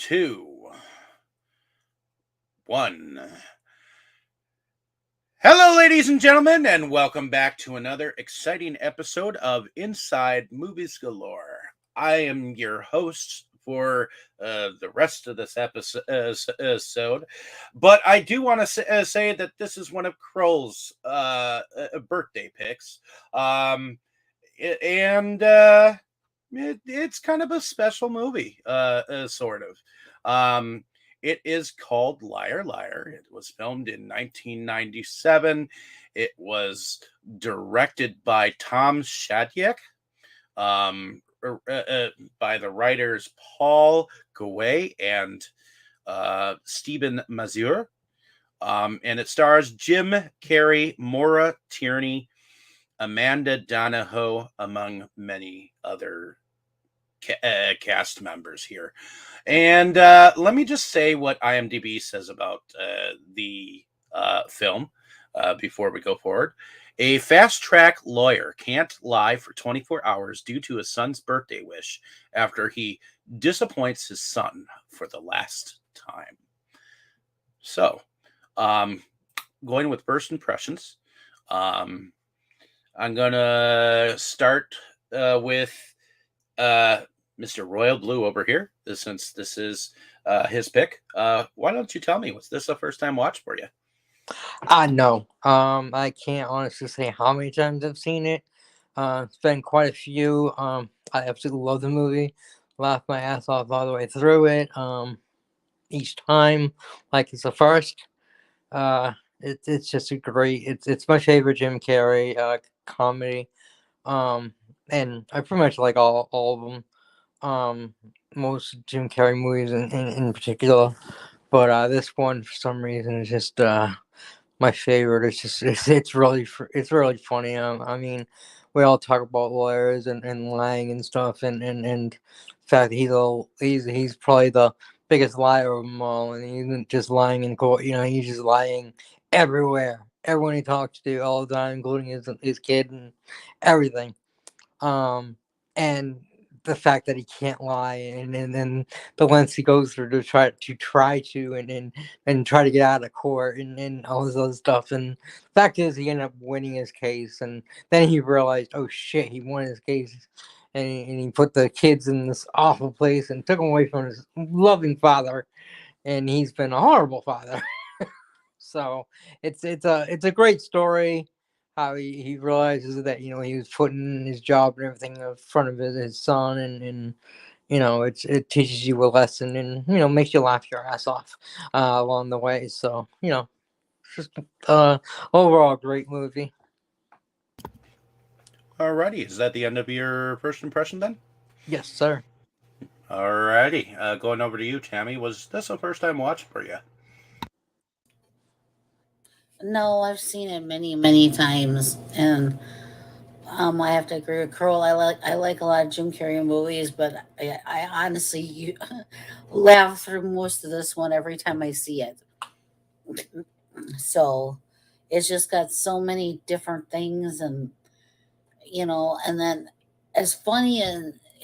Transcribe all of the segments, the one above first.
2, 1. Hello, ladies and gentlemen, and welcome back to another exciting episode of Inside Movies Galore. I am your host for the rest of this episode, but I do want to say that this is one of Kroll's birthday picks, and it's kind of a special movie, sort of. It is called Liar Liar. It was filmed in 1997. It was directed by Tom Shadyac, by the writers Paul Gouet and Stephen Mazur. And it stars Jim Carrey, Maura Tierney, Amanda Donahoe, among many other cast members here. And let me just say what IMDb says about the film before we go forward. A fast-track lawyer can't lie for 24 hours due to his son's birthday wish after he disappoints his son for the last time. So, going with first impressions, I'm going to start with Mr. Royal Blue over here, since this is his pick. Why don't you tell me, was this a first-time watch for you? No. I can't honestly say how many times I've seen it. It's been quite a few. I absolutely love the movie. Laughed my ass off all the way through it. Each time, like it's the first. It's just a great. It's my favorite Jim Carrey comedy. And I pretty much like all of them. Most Jim Carrey movies in particular, but this one for some reason is just my favorite. It's really funny. I mean, we all talk about lawyers and lying and stuff, and the fact that he's probably the biggest liar of them all, and he isn't just lying in court. He's just lying everywhere. Everyone he talks to all the time, including his kid and everything. And the fact that he can't lie, and the lengths he goes through to try to and try to get out of court, and all this other stuff. And the fact is, he ended up winning his case, and then he realized, oh shit, he won his case, and he put the kids in this awful place and took them away from his loving father, and he's been a horrible father. So it's a great story. How he realizes that he was putting his job and everything in front of his son, and it teaches you a lesson, and makes you laugh your ass off along the way. So it's just overall great movie. Alrighty, is that the end of your first impression then? Yes, sir. Alrighty, going over to you, Tammy. Was this a first-time watch for you? No, I've seen it many, many times, and I have to agree with Kroll. I like a lot of Jim Carrey movies, but I honestly laugh through most of this one every time I see it. So it's just got so many different things, and then as funny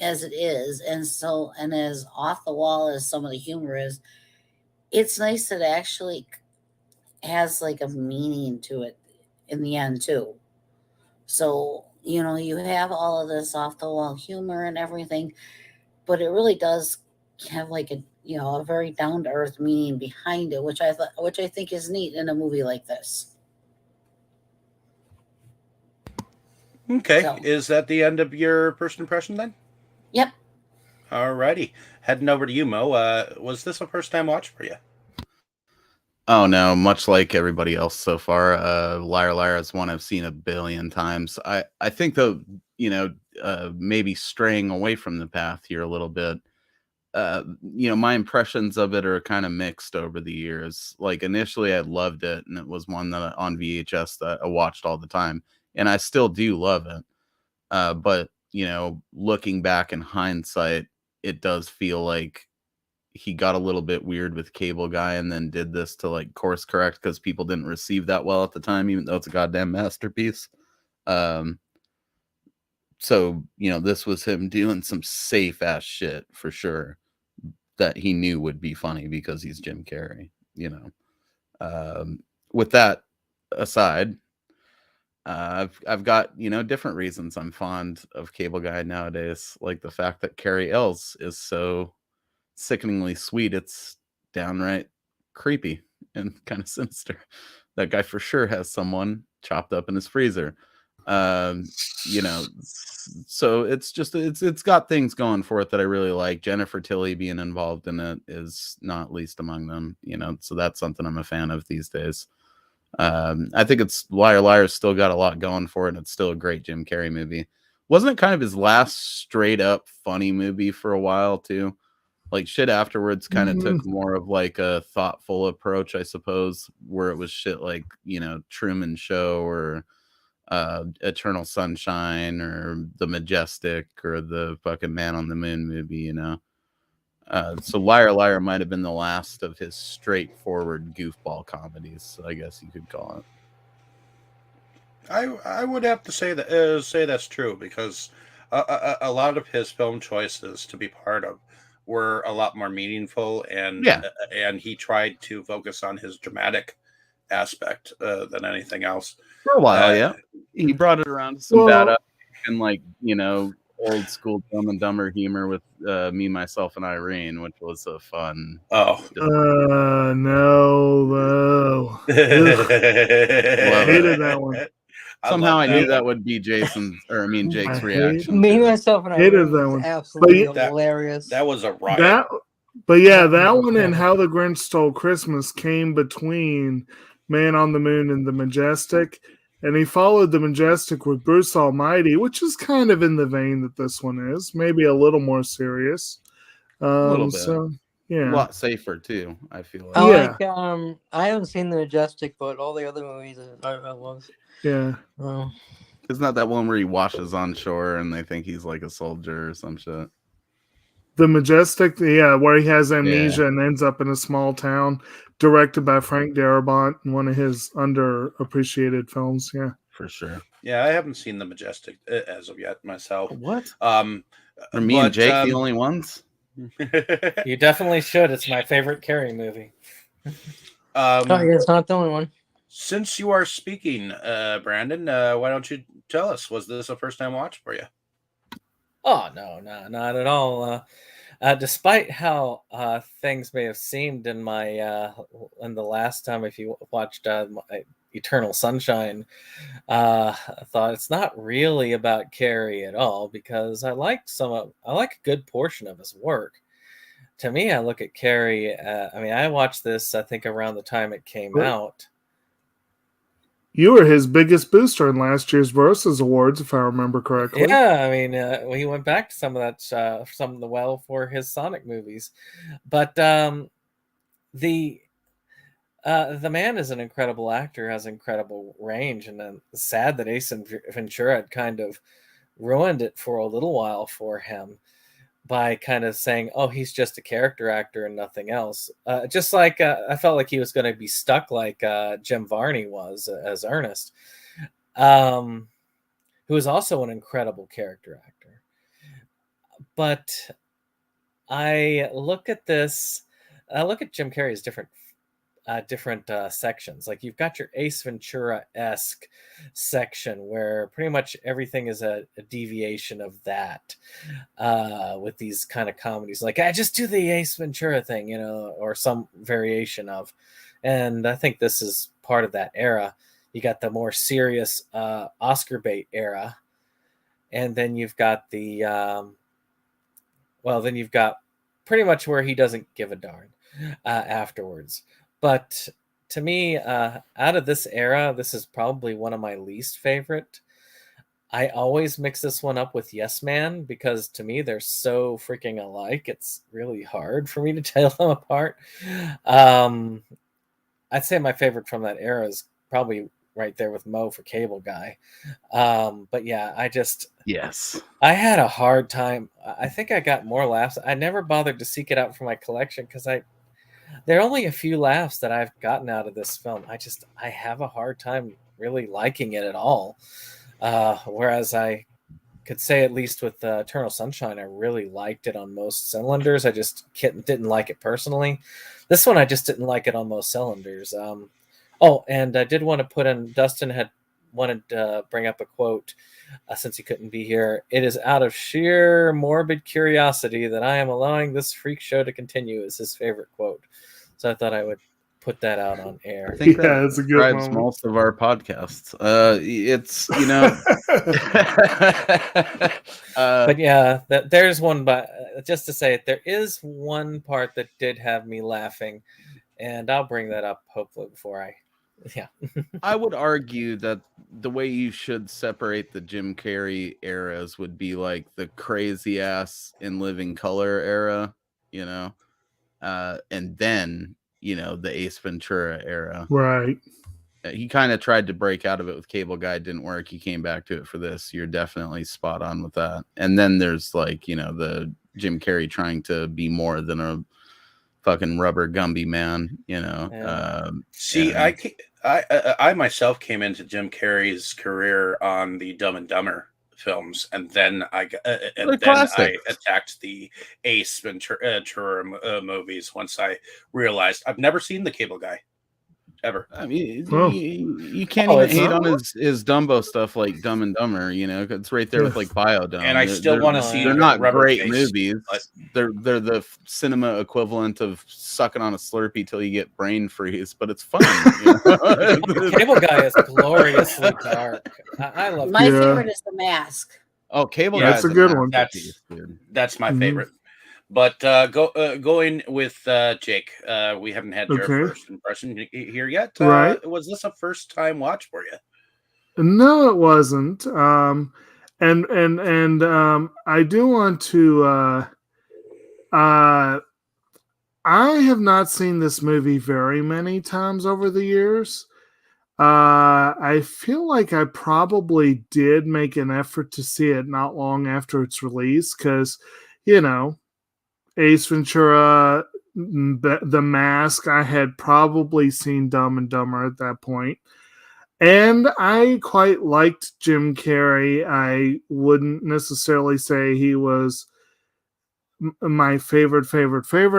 as it is, and as off the wall as some of the humor is, it's nice that it actually has like a meaning to it in the end too. So, you have all of this off the wall humor and everything, but it really does have like a very down to earth meaning behind it, which I think is neat in a movie like this. Okay, So, is that the end of your first impression then? yep. Alrighty, heading over to you, Mo. Was this a first-time watch for you? Oh no, much like everybody else so far, Liar Liar is one I've seen a billion times. I think though, maybe straying away from the path here a little bit. My impressions of it are kind of mixed over the years. Like initially I loved it, and it was one that on VHS that I watched all the time, and I still do love it. But looking back in hindsight, it does feel like he got a little bit weird with Cable Guy and then did this to like course correct because people didn't receive that well at the time, even though it's a goddamn masterpiece. Um, so this was him doing some safe ass shit for sure. that he knew would be funny because he's Jim Carrey. You know, with that aside, I've got, you know, different reasons I'm fond of Cable Guy nowadays, like the fact that Carrie Ells is so sickeningly sweet. It's downright creepy and kind of sinister. That guy for sure has someone chopped up in his freezer. You know, so it's just it's got things going for it that I really like. Jennifer Tilly being involved in it is not least among them, you know, so that's something I'm a fan of these days. I think it's Liar Liar's still got a lot going for it, and it's still a great Jim Carrey movie. Wasn't it kind of his last straight up funny movie for a while too? Like Shit Afterwards kind of took more of like a thoughtful approach, I suppose, where it was shit like, you know, Truman Show or Eternal Sunshine or The Majestic or the fucking Man on the Moon movie, you know. So Liar Liar might have been the last of his straightforward goofball comedies, I guess you could call it. I would have to say that say that's true, because a lot of his film choices to be part of were a lot more meaningful, and and he tried to focus on his dramatic aspect than anything else. For a while, yeah. He brought it around to some bad and, like, you know, old school Dumb and Dumber humor with Me, Myself, and Irene, which was a fun. No. Hated that one. Somehow I knew that would be Jake's reaction. Me, Myself, and hated Irene that was one. absolutely hilarious. That was a riot. That one and How the Grinch Stole Christmas came between Man on the Moon and The Majestic, and he followed The Majestic with Bruce Almighty, which is kind of in the vein that this one is, maybe a little more serious. A little bit. So, yeah. A lot safer too, I feel like. I haven't seen The Majestic, but all the other movies I love. Yeah. Isn't that one where he washes on shore and they think he's like a soldier or some shit? The Majestic, where he has amnesia and ends up in a small town, directed by Frank Darabont, one of his underappreciated films. Yeah, for sure. Yeah, I haven't seen The Majestic as of yet myself. What? Are me and Jake the only ones? You definitely should. It's my favorite Carrey movie. It's not the only one. Since you are speaking, Brandon, why don't you tell us? Was this a first-time watch for you? Oh, no, not at all. Despite how things may have seemed in my in the last time, if you watched Eternal Sunshine, I thought it's not really about Carrey at all, because I like a good portion of his work. To me, I look at Carrey. I watched this, I think, around the time it came out. You were his biggest booster in last year's Versus Awards, if I remember correctly. Yeah, he went back to some of that, some of the well for his Sonic movies, but the man is an incredible actor, has incredible range, and then sad that Ace Ventura had kind of ruined it for a little while for him by kind of saying, "Oh, he's just a character actor and nothing else." Just like I felt like he was going to be stuck like Jim Varney was as Ernest, who is also an incredible character actor. But I look at this. I look at Jim Carrey's different sections. Like, you've got your Ace Ventura-esque section where pretty much everything is a deviation of that, with these kind of comedies. Like, I just do the Ace Ventura thing, or some variation of. And I think this is part of that era. You got the more serious Oscar bait era. And then you've got then you've got pretty much where he doesn't give a darn afterwards. But to me, out of this era, this is probably one of my least favorite. I always mix this one up with Yes Man, because to me, they're so freaking alike. It's really hard for me to tell them apart. I'd say my favorite from that era is probably right there with Mo for Cable Guy. But yeah, I had a hard time. I think I got more laughs. I never bothered to seek it out for my collection because there are only a few laughs that I've gotten out of this film. I have a hard time really liking it at all. Whereas I could say, at least with Eternal Sunshine, I really liked it on most cylinders. I just didn't like it personally. This one, I just didn't like it on most cylinders. Oh, and I did want to put in, Dustin had wanted to bring up a quote since he couldn't be here. It is out of sheer morbid curiosity that I am allowing this freak show to continue, is his favorite quote. So I thought I would put that out on air. I think Yeah, that it's a good describes moment. most of our podcasts. It's, you know, But yeah, there's one, but just to say it, there is one part that did have me laughing, and I'll bring that up hopefully before I, yeah. I would argue that the way you should separate the Jim Carrey eras would be like the crazy ass In Living Color era, you know, and then, you know, the Ace Ventura era. Right. He kind of tried to break out of it with Cable Guy, didn't work. He came back to it for this. You're definitely spot on with that. And then there's like, you know, the Jim Carrey trying to be more than a fucking rubber Gumby man, you know. Yeah. See, and- I myself came into Jim Carrey's career on the Dumb and Dumber films, and then I attacked the Ace Ventura movies once I realized I've never seen the Cable Guy ever. I mean, Oh. you can't Oh, even it's hate on not? his Dumbo stuff like Dumb and Dumber, you know, it's right there with like Biodome. And I still want to see. They're not Rubber great Face, movies. but- They're the cinema equivalent of sucking on a Slurpee till you get brain freeze, but it's fun. You know? Cable Guy is gloriously dark. I love My Yeah. favorite is The Mask. Oh, Cable Yeah, Guy's that's a good one. masterpiece, dude. That's my Mhm. favorite. But going with Jake, we haven't had your Okay. first impression here yet. Right. Was this a first time watch for you? No, it wasn't. And I do want to. I have not seen this movie very many times over the years. I feel like I probably did make an effort to see it not long after its release because, you know, Ace Ventura, The Mask, I had probably seen Dumb and Dumber at that point. And I quite liked Jim Carrey. I wouldn't necessarily say he was my favorite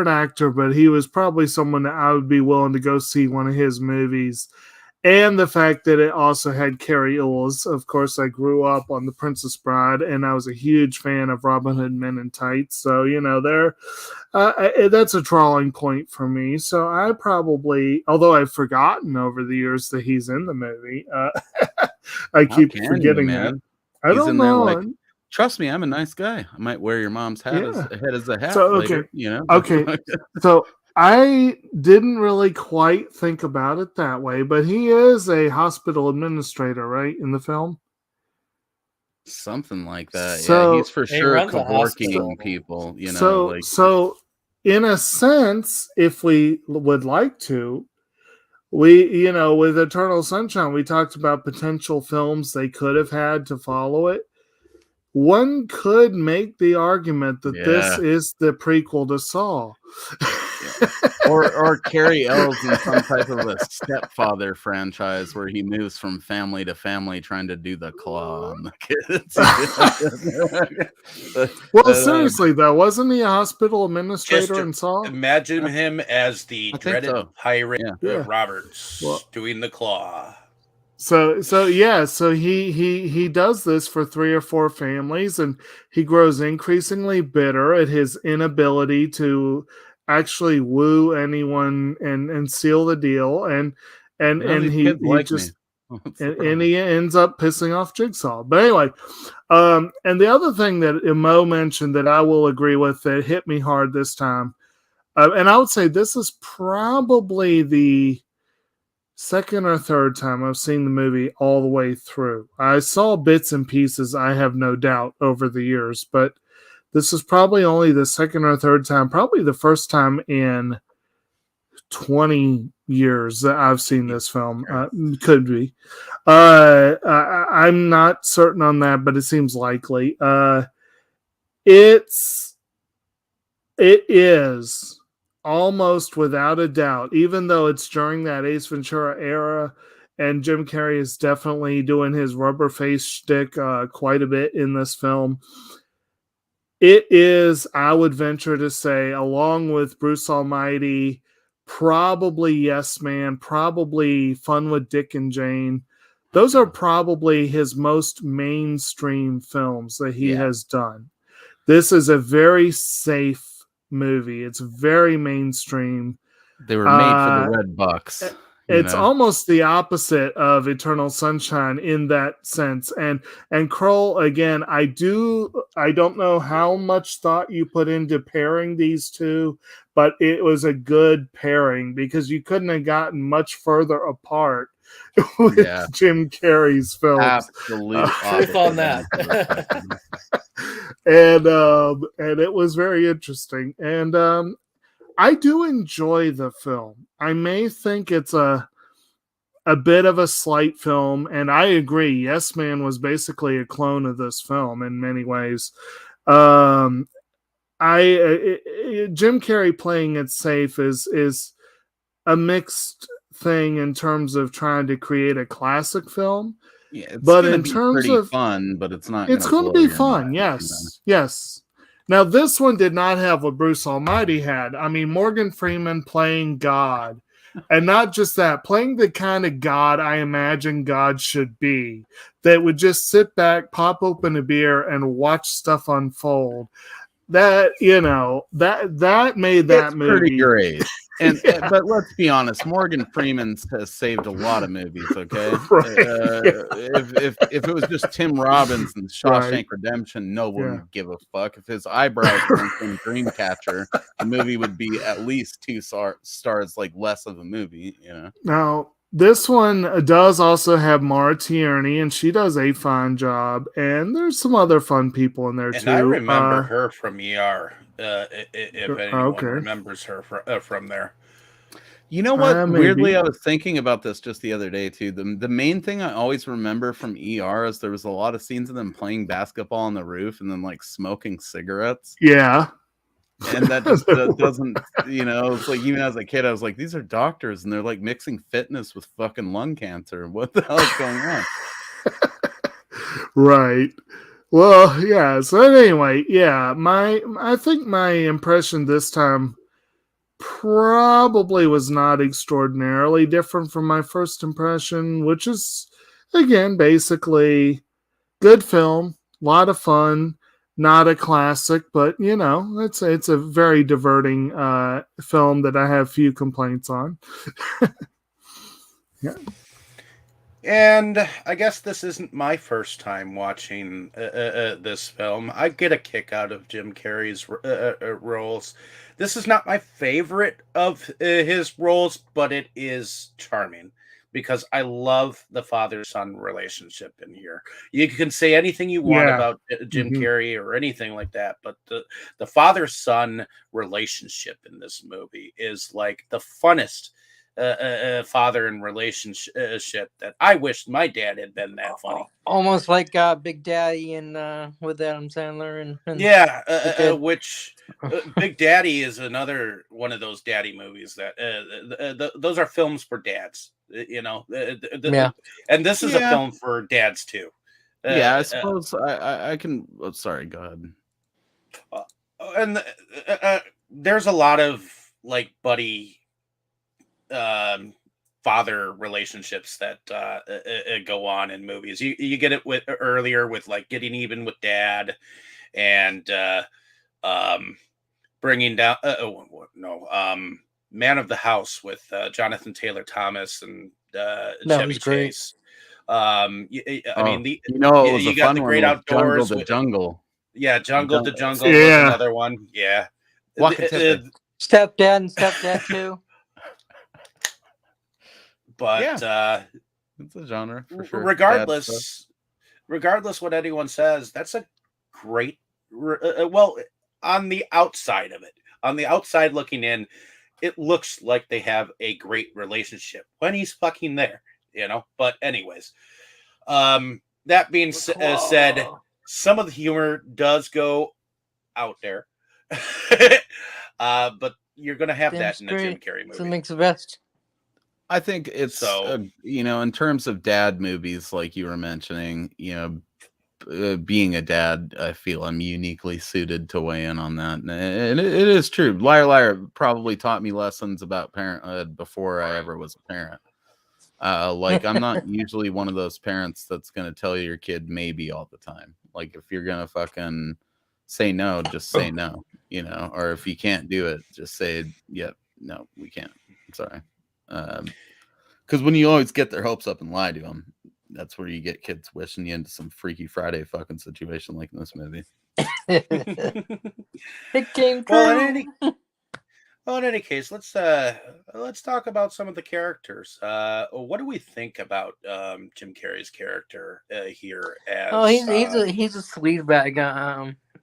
actor, but he was probably someone that I would be willing to go see one of his movies. And the fact that it also had Carrie Ellis. Of course, I grew up on The Princess Bride, and I was a huge fan of Robin Hood Men in Tights. So, you know, that's a drawing point for me. So I probably, although I've forgotten over the years that he's in the movie, I keep can you, forgetting man? that. I He's don't in there know. like, trust me, I'm a nice guy. I might wear your mom's hat as a hat So, later, okay. you know? Okay. So I didn't really quite think about it that way, but he is a hospital administrator, right, in the film? Something like that. So- yeah, he's for He sure runs a hospital. cavorking people, you know, So in a sense, if we would like to, we, you know, with Eternal Sunshine, we talked about potential films they could have had to follow it. One could make the argument that this Yeah. is the prequel to Saw. or Carrie Ells in some type of a stepfather franchise where he moves from family to family trying to do the claw on the kids. Well, seriously though, wasn't he a hospital administrator Just in Saw? Imagine him as the I think dreaded so. pirate Yeah. Roberts Well- doing the claw. So he does this for 3 or 4 families, and he grows increasingly bitter at his inability to actually woo anyone and seal the deal, and These he kids like just me. What's the and problem? he ends up pissing off Jigsaw. But anyway, and the other thing that Mo mentioned that I will agree with that hit me hard this time, and I would say this is probably the second or third time I've seen the movie all the way through. I saw bits and pieces, I have no doubt, over the years, but this is probably only the second or third time, probably the first time in 20 years that I've seen this film. Could be. I'm not certain on that, but it seems likely. It is almost without a doubt, even though it's during that Ace Ventura era and Jim Carrey is definitely doing his rubber face shtick quite a bit in this film. It is, I would venture to say, along with Bruce Almighty, probably Yes Man, probably Fun with Dick and Jane. Those are probably his most mainstream films that he has done. This is a very safe movie. It's very mainstream. They were made for the red bucks. It's almost the opposite of Eternal Sunshine in that sense. And Kroll, again, I don't know how much thought you put into pairing these two, but it was a good pairing because you couldn't have gotten much further apart with Jim Carrey's films. Absolutely. Proof on that. And it was very interesting. And I do enjoy the film. I may think it's a bit of a slight film, and I agree. Yes Man was basically a clone of this film in many ways. Jim Carrey playing it safe is a mixed thing in terms of trying to create a classic film. Yeah, it's but gonna in be terms pretty of fun, but it's not. It's going to be fun. Yes. Now, this one did not have what Bruce Almighty had. I mean, Morgan Freeman playing God. And not just that, playing the kind of God I imagine God should be, that would just sit back, pop open a beer, and watch stuff unfold. That, that made that movie pretty great. And but let's be honest, Morgan Freeman has saved a lot of movies. Okay, if it was just Tim Robbins and Shawshank Redemption, no one would give a fuck. If his eyebrows were in Dreamcatcher, the movie would be at least 2 stars, like less of a movie. Now this one does also have Mara Tierney, and she does a fine job. And there's some other fun people in there too. And I remember her from ER. If anyone remembers her from there. You know what? Weirdly, I was thinking about this just the other day too. The main thing I always remember from ER is there was a lot of scenes of them playing basketball on the roof and then like smoking cigarettes. Yeah. And that just doesn't, it's like even as a kid, I was like, these are doctors and they're like mixing fitness with fucking lung cancer. What the hell is going on? Right. Well, yeah. So anyway, yeah, I think my impression this time probably was not extraordinarily different from my first impression, which is, again, basically good film, a lot of fun, not a classic, but it's a very diverting film that I have few complaints on. Yeah. And I guess this isn't my first time watching this film. I get a kick out of Jim Carrey's roles. This is not my favorite of his roles, but it is charming because I love the father-son relationship in here. You can say anything you want about Jim Carrey or anything like that, but the father-son relationship in this movie is like the funnest father and relationship that I wish my dad had been that funny. Almost like Big Daddy and with Adam Sandler and which Big Daddy is another one of those daddy movies that those are films for dads, and this is a film for dads too. I suppose I can. Oh, sorry, go ahead. And there's a lot of like buddy father relationships that go on in movies. You get it with earlier with like getting even with dad and bringing down Man of the House with Jonathan Taylor Thomas and Chevy Chase. I mean, you got The Great Outdoors. Jungle. Yeah, Jungle to Jungle was another one. Yeah. Stepdad and Stepdad too. But it's a genre for sure. Regardless what anyone says, that's a great. On the outside of it, on the outside looking in, it looks like they have a great relationship when he's fucking there, But anyways, that being said, some of the humor does go out there, but you're gonna have that in a Jim Carrey movie. So it makes the best. I think it's So- in terms of dad movies, like you were mentioning, being a dad, I feel I'm uniquely suited to weigh in on that, and it is true. Liar Liar probably taught me lessons about parenthood before I ever was a parent. Like I'm not usually one of those parents that's gonna tell your kid maybe all the time. Like if you're gonna fucking say no, just say no, or if you can't do it, just say, yeah, no, we can't. I'm sorry. Because when you always get their hopes up and lie to them, that's where you get kids wishing you into some Freaky Friday fucking situation like in this movie. It came true. Well, in any case, let's talk about some of the characters. What do we think about Jim Carrey's character here? As He's a sleaze bag.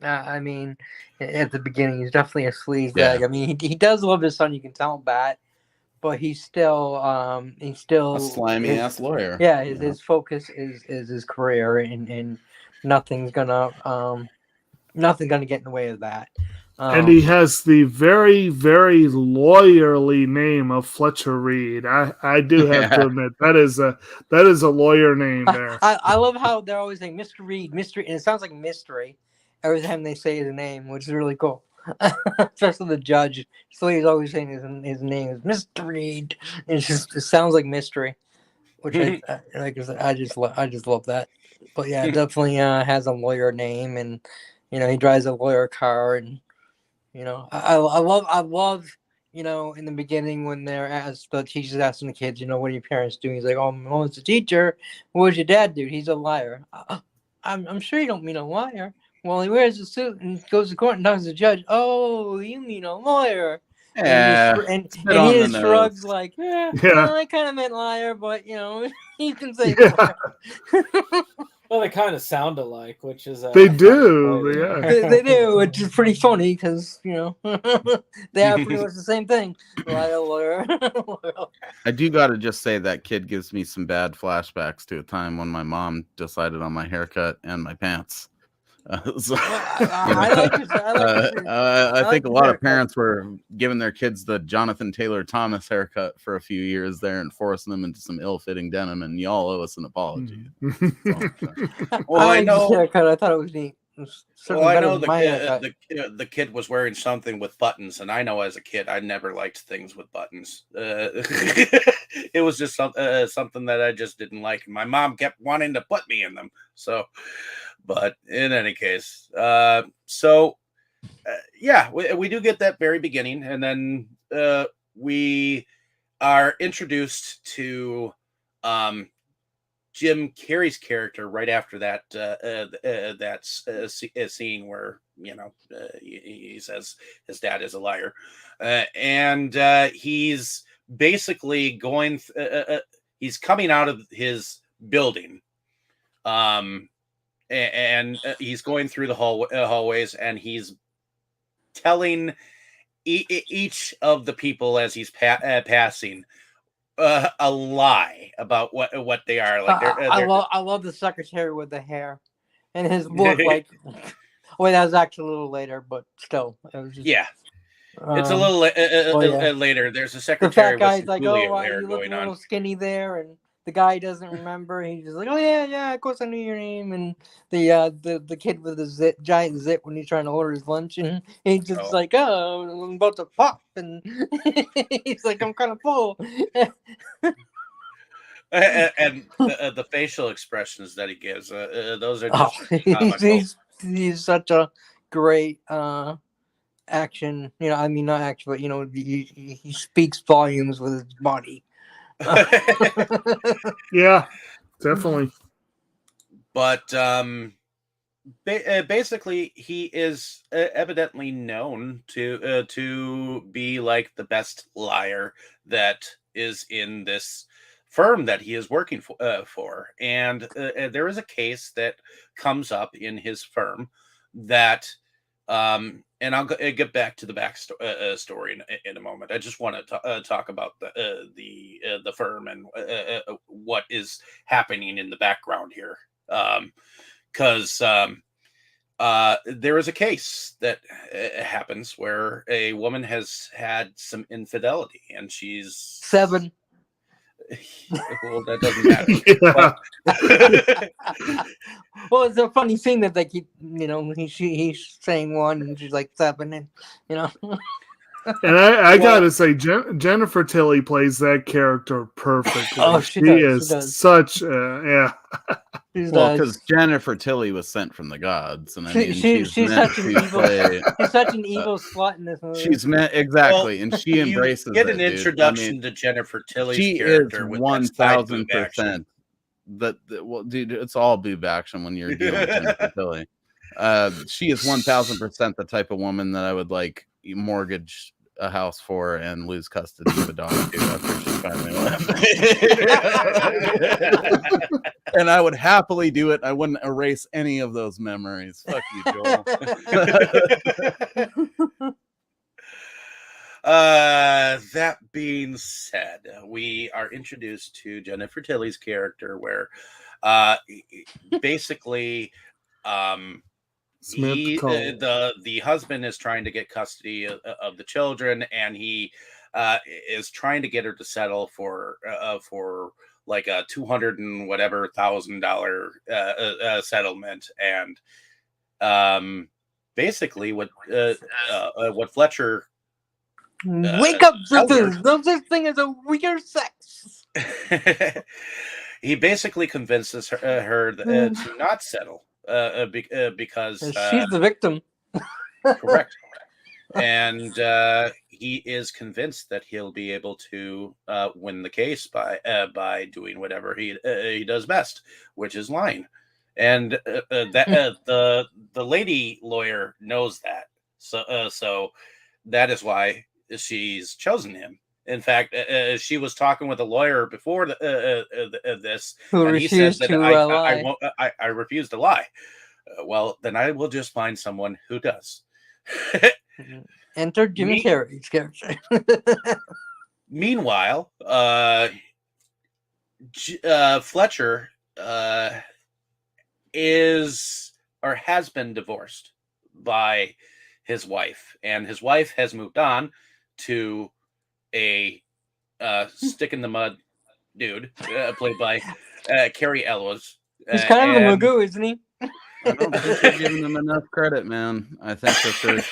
I mean, at the beginning, he's definitely a sleaze Yeah. bag. I mean, he does love his son. You can tell that, but he's still A slimy ass lawyer. Yeah, his focus is his career, and nothing's gonna get in the way of that. And he has the very, very lawyerly name of Fletcher Reed. I do have to admit that is a lawyer name there. I love how they're always saying Mr. Reed, and it sounds like mystery every time they say his name, which is really cool. Especially the judge, so he's always saying his name is Mr. Reed. It sounds like mystery, which I just love that. But yeah, it definitely has a lawyer name, and he drives a lawyer car, and I love in the beginning when the teacher's asking the kids, what do your parents do? He's like, oh, my mom's a teacher. What does your dad do? He's a liar. I'm sure you don't mean a liar. Well, he wears a suit and goes to court and talks to the judge. Oh, you mean a lawyer? Yeah, And he just shrugs like, Yeah. I kind of meant liar, but you can say liar. Well, they kind of sound alike, which is They do, yeah. They do, which is pretty funny because they are pretty much the same thing. Lawyer. I do gotta just say that kid gives me some bad flashbacks to a time when my mom decided on my haircut and my pants. I think a lot of parents were giving their kids the Jonathan Taylor Thomas haircut for a few years there and forcing them into some ill-fitting denim, and y'all owe us an apology. Well, I know. Haircut. I thought it was neat. Well, I know the kid was wearing something with buttons, and I know as a kid I never liked things with buttons. It was just something that I just didn't like. My mom kept wanting to put me in them. So, but in any case, we do get that very beginning, and then we are introduced to Jim Carrey's character right after that scene where he says his dad is a liar, and he's basically going. He's coming out of his building, and he's going through the hallways, and he's telling each of the people as he's passing a lie about what they are. Like I love the secretary with the hair and his look. Like, wait, that was actually a little later, but still, it was just, it's a little later. There's a secretary. The fat guy's like, "Oh, you look a little skinny there," and the guy doesn't remember. He's just like, "Oh yeah, of course I knew your name." And the kid with the giant zit when he's trying to order his lunch, and he's just like, "Oh, I'm about to pop," and he's like, "I'm kind of full." and the facial expressions that he gives, those are just he's such a great action. I mean, not action, but he speaks volumes with his body. Yeah, definitely. But basically, he is evidently known to be like the best liar that is in this firm that he is working for. And there is a case that comes up in his firm that and I'll get back to the backstory story in a moment. I just want to talk about the firm and what is happening in the background here, because there is a case that happens where a woman has had some infidelity, and she's 7. Well, that doesn't matter. Yeah. Well, it's a funny thing that they keep, he's saying one and she's like 7, and And I Well- gotta say, Jennifer Tilly plays that character perfectly. Oh, she does, she does. such, yeah. She's Well, because Jennifer Tilly was sent from the gods, and I mean, she's meant such an to evil, play- she's such an evil slut in this movie. She's meant exactly, and she embraces. You get an it, dude. introduction I mean, to Jennifer Tilly's she character is with that side boob 1000%. action. Well, dude, it's all boob action when you're dealing with Jennifer Tilly. She is 1000% the type of woman that I would like mortgage a house for and lose custody of a dog to after she finally left. And I would happily do it. I wouldn't erase any of those memories. Fuck you, Joel. That being said, we are introduced to Jennifer Tilly's character, where basically Smith Cole. the husband is trying to get custody of the children, and he is trying to get her to settle for like a $200 and whatever $1,000 settlement, and basically what Fletcher Wake up, brothers! No such thing as a weaker sex. he basically convinces her to not settle because She's the victim. correct. And he is convinced that he'll be able to win the case by doing whatever he does best, which is lying. And the lady lawyer knows that, so that is why she's chosen him. In fact, she was talking with a lawyer before this, Who and he says refused that to lie. I refuse to lie. Well, then I will just find someone who does. Enter Jimmy Carrey's character. Meanwhile, Fletcher is or has been divorced by his wife, and his wife has moved on to a stick in the mud dude played by Carrie Elwes. He's kind of a Magoo, isn't he? I don't think you're giving them enough credit, man. I think that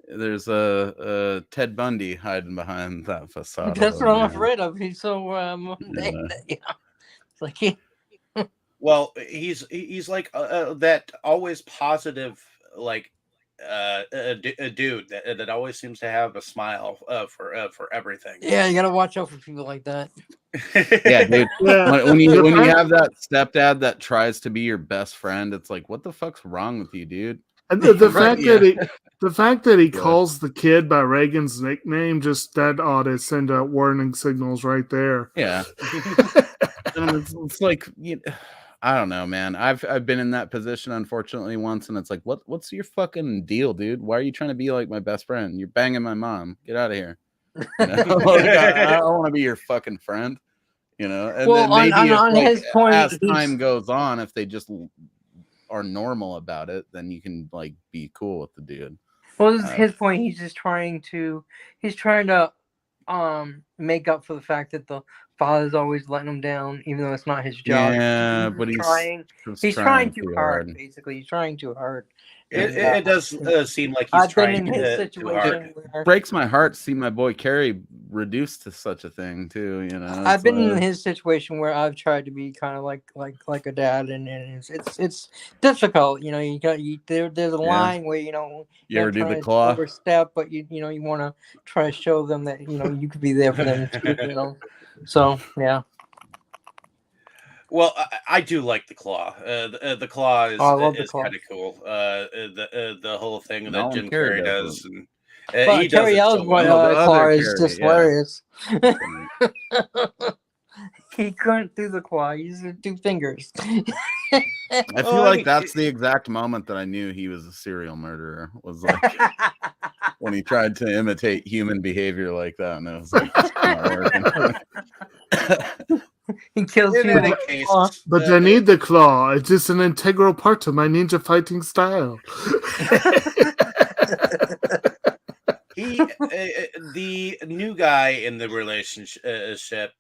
there's a Ted Bundy hiding behind that facade. That's what I'm afraid of. He's so mundane. It's like well, he's like that always positive, like a dude that always seems to have a smile for everything. Yeah, you gotta watch out for people like that. Yeah, dude. When you have that stepdad that tries to be your best friend, it's like, what the fuck's wrong with you, dude? And the fact that he Go calls the kid by Reagan's nickname, just that ought to send out warning signals right there. Yeah. And it's like, I don't know, man. I've been in that position, unfortunately, once, and it's like, what's your fucking deal, dude? Why are you trying to be like my best friend? You're banging my mom. Get out of here. You know? Like, I don't want to be your fucking friend. You know. And well, then maybe on his point, as time goes on, if they just are normal about it, then you can like be cool with the dude. Well, this is his point. He's trying to make up for the fact that the father's always letting him down, even though it's not his job. Yeah, but he's trying too hard. Basically, he's trying too hard. It does seem like he's I've been trying in his too hard. situation where Breaks my heart to see my boy Carrie reduced to such a thing too. You know, I've been in his situation where I've tried to be kind of like a dad, and it's difficult. You know, there's a line where you ever do try the to claw? overstep, but you want to try to show them that you could be there for them too. So yeah. Well, I do like the claw. The claw is kind of cool. The whole thing that Jim Carrey does, and he does Carrie Elwes' claw is just hilarious. He couldn't do the claw; he used 2 fingers. I feel like that's the exact moment that I knew he was a serial murderer. Was like when he tried to imitate human behavior like that, and it was like, it's not working. He kills you with a claw. But I need the claw. It's just an integral part of my ninja fighting style. the new guy in the relationship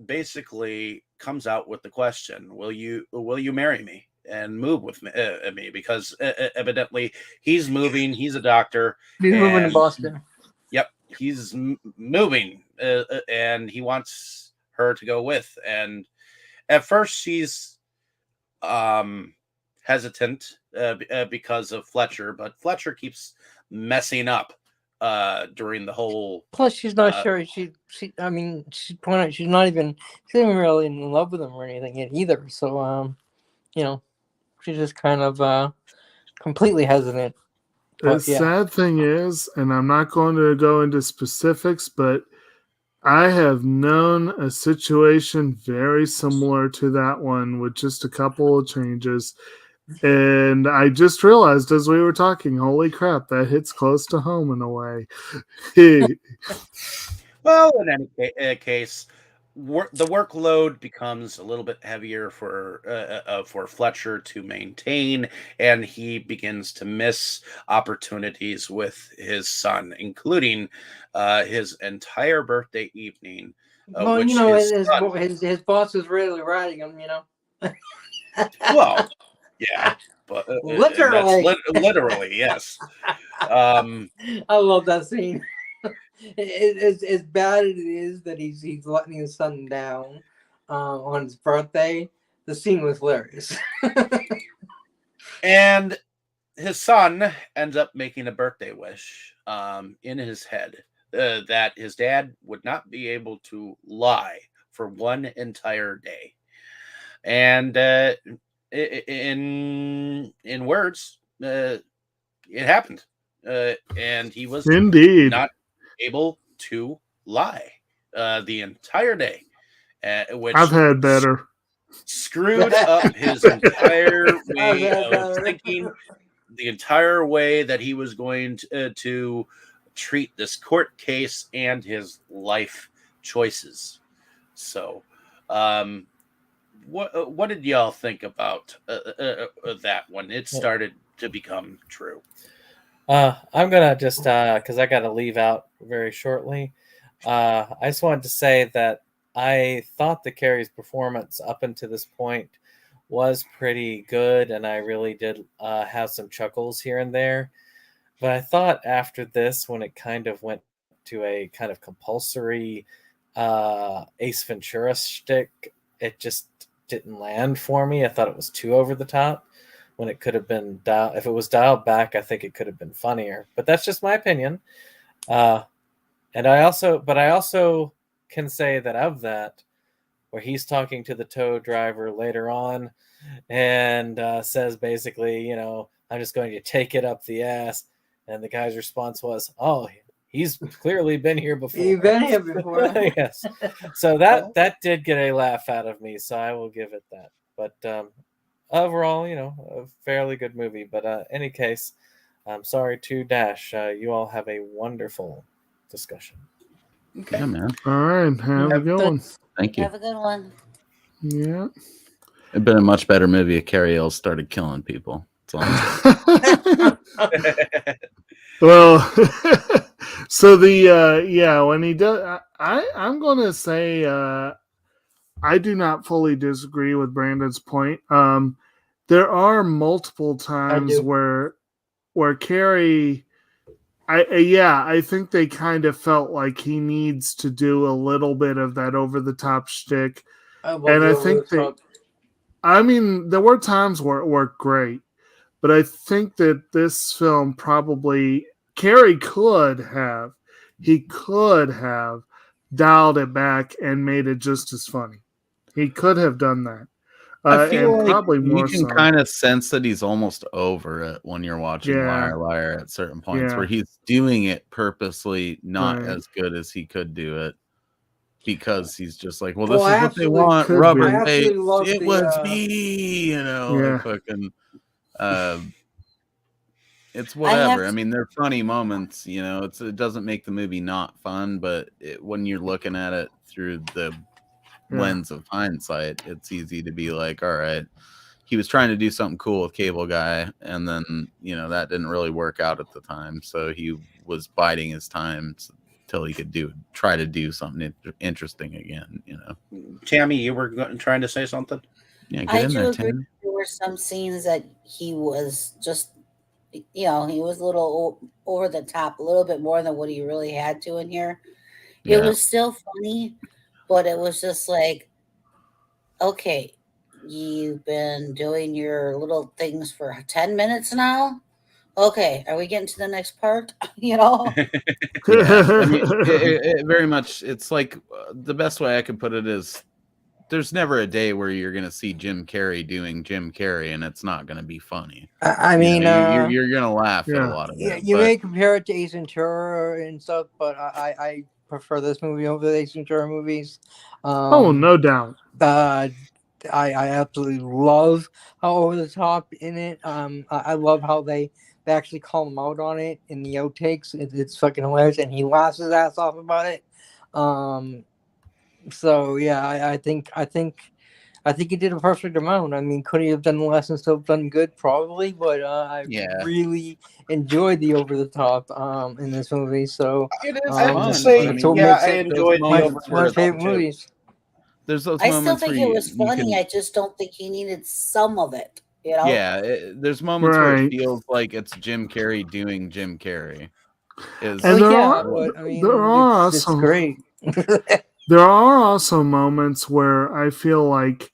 basically comes out with the question, will you marry me and move with me, because evidently he's moving, he's a doctor, He's moving to and Boston. yep, he's moving, and he wants her to go with. And at first she's hesitant because of Fletcher, but Fletcher keeps messing up during the whole. Plus, she's not sure. I mean, she's pointing out she's not even really in love with him or anything yet either. So, you know, she's just kind of completely hesitant. The sad thing is, and I'm not going to go into specifics, but I have known a situation very similar to that one with just a couple of changes. And I just realized as we were talking, holy crap, that hits close to home in a way. Well, in any case, the workload becomes a little bit heavier for Fletcher to maintain, and he begins to miss opportunities with his son, including his entire birthday evening. Well, which you know, his boss is really riding him. You know. well, yeah, but literally, literally, yes. I love that scene. As bad as it is that he's letting his son down on his birthday, the scene was hilarious. And his son ends up making a birthday wish in his head that his dad would not be able to lie for one entire day. And in words, it happened. And he was indeed not able to lie the entire day, which I've had better. Screwed up his entire way of thinking, the entire way that he was going to treat this court case and his life choices. So, what did y'all think about that when it started to become true? I'm gonna just because I gotta leave out very shortly. I just wanted to say that I thought the Carrie's performance up until this point was pretty good, and I really did have some chuckles here and there. But I thought after this, when it kind of went to a kind of compulsory Ace Ventura shtick, it just didn't land for me. I thought it was too over the top when it could have been if it was dialed back, I think it could have been funnier. But that's just my opinion. And I also can say that of that, where he's talking to the tow driver later on and says basically, you know, I'm just going to take it up the ass. And the guy's response was, oh, he's clearly been here before. You've been here before. Yes. So that did get a laugh out of me. So I will give it that. But overall, you know, a fairly good movie. But any case, I'm sorry to Dash. You all have a wonderful discussion. Okay. Yeah, man. All right, have a good one. Thank you. Have a good one. Yeah. It'd been a much better movie if Carrie Hill started killing people. Well, so when he does, I'm gonna say I do not fully disagree with Brandon's point. There are multiple times where Carrie, I think they kind of felt like he needs to do a little bit of that over the top shtick, and I think there were times where it worked great. But I think that this film probably Carrie could have dialed it back and made it just as funny. He could have done that. I feel like probably more you can kind of sense that he's almost over it when you're watching Liar Liar at certain points where he's doing it purposely not as good as he could do it. Because he's just like, well, this is what they want. Rubber tape. It was me, you know. Fucking, it's whatever. I mean, they're funny moments, you know. It doesn't make the movie not fun, but when you're looking at it through the lens of hindsight, it's easy to be like, all right, he was trying to do something cool with Cable Guy, and then that didn't really work out at the time. So he was biding his time till he could try to do something interesting again. Tammy, you were trying to say something? Yeah, I get in do there, agree. Tim. There were some scenes that he was just, he was a little over the top, a little bit more than what he really had to in here. Yeah. It was still funny, but it was just like, okay, you've been doing your little things for 10 minutes now. Okay, are we getting to the next part? Yeah, I mean, it very much. It's like the best way I could put it is, there's never a day where you're going to see Jim Carrey doing Jim Carrey and it's not going to be funny. I mean, you're going to laugh at a lot of yeah, it. you may compare it to Ace Ventura and stuff, but I prefer this movie over the Ace Ventura movies. Oh, no doubt. I absolutely love how over the top in it. I love how they actually call him out on it in the outtakes. It's fucking hilarious, and he laughs his ass off about it. So yeah, I think he did a perfect amount. I mean, could he have done less and still done good? Probably, but I really enjoyed the over the top in this movie. So it is I have to say, I enjoyed one of my favorite movies. There's those I still moments think where it was funny. I just don't think he needed some of it. Yeah, there's moments where it feels like it's Jim Carrey doing Jim Carrey. And there are it's great. There are also moments where I feel like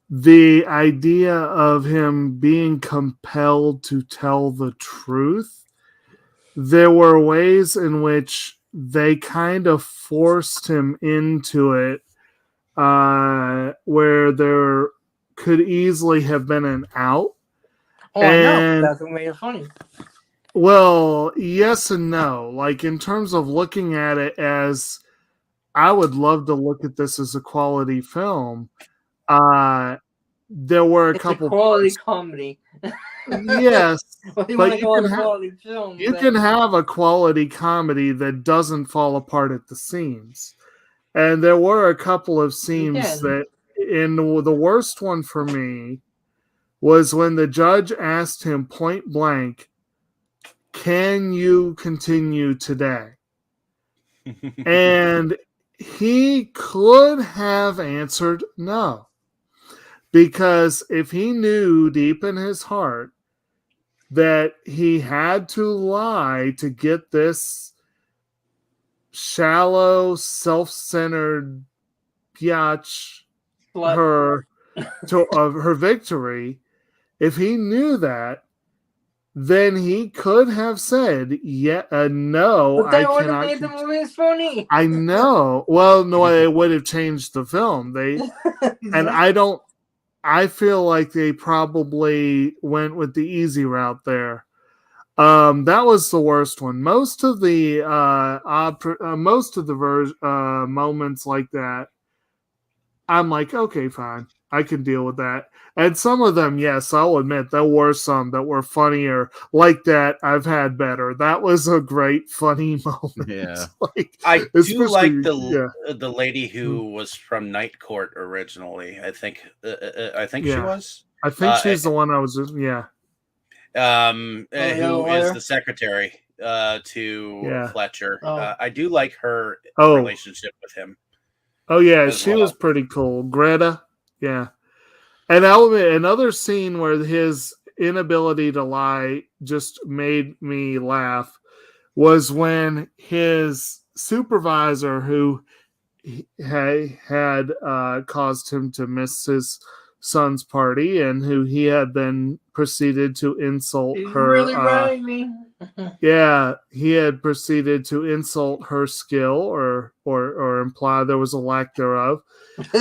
the idea of him being compelled to tell the truth, there were ways in which they kind of forced him into it, where there could easily have been an out. Oh, I know. That's what made it funny. Well, yes and no. Like, in terms of looking at it as, I would love to look at this as a quality film. There were a couple quality comedy. Yes, but you can have a quality comedy that doesn't fall apart at the seams. And there were a couple of scenes that, in the worst one for me, was when the judge asked him point blank, "Can you continue today?" And he could have answered no. Because if he knew deep in his heart that he had to lie to get this shallow, self-centered biatch her victory, if he knew that, then he could have said, no, but that would have made the movie funny. I know. Well, no, it would have changed the film. I feel like they probably went with the easy route there. That was the worst one. Most of the moments like that, I'm like, okay, fine, I can deal with that. And some of them, yes, I'll admit, there were some that were funnier. Like that, I've had better. That was a great, funny moment. Yeah, I do like the lady who was from Night Court originally. I think she was. I think she's the one I was. Yeah. Who is the secretary to Fletcher? I do like her relationship with him. Oh yeah, she was pretty cool. Greta, yeah. And another scene where his inability to lie just made me laugh was when his supervisor, who had caused him to miss his son's party and who he had then proceeded to insult her. Really riding me. Yeah, he had proceeded to insult her skill or imply there was a lack thereof.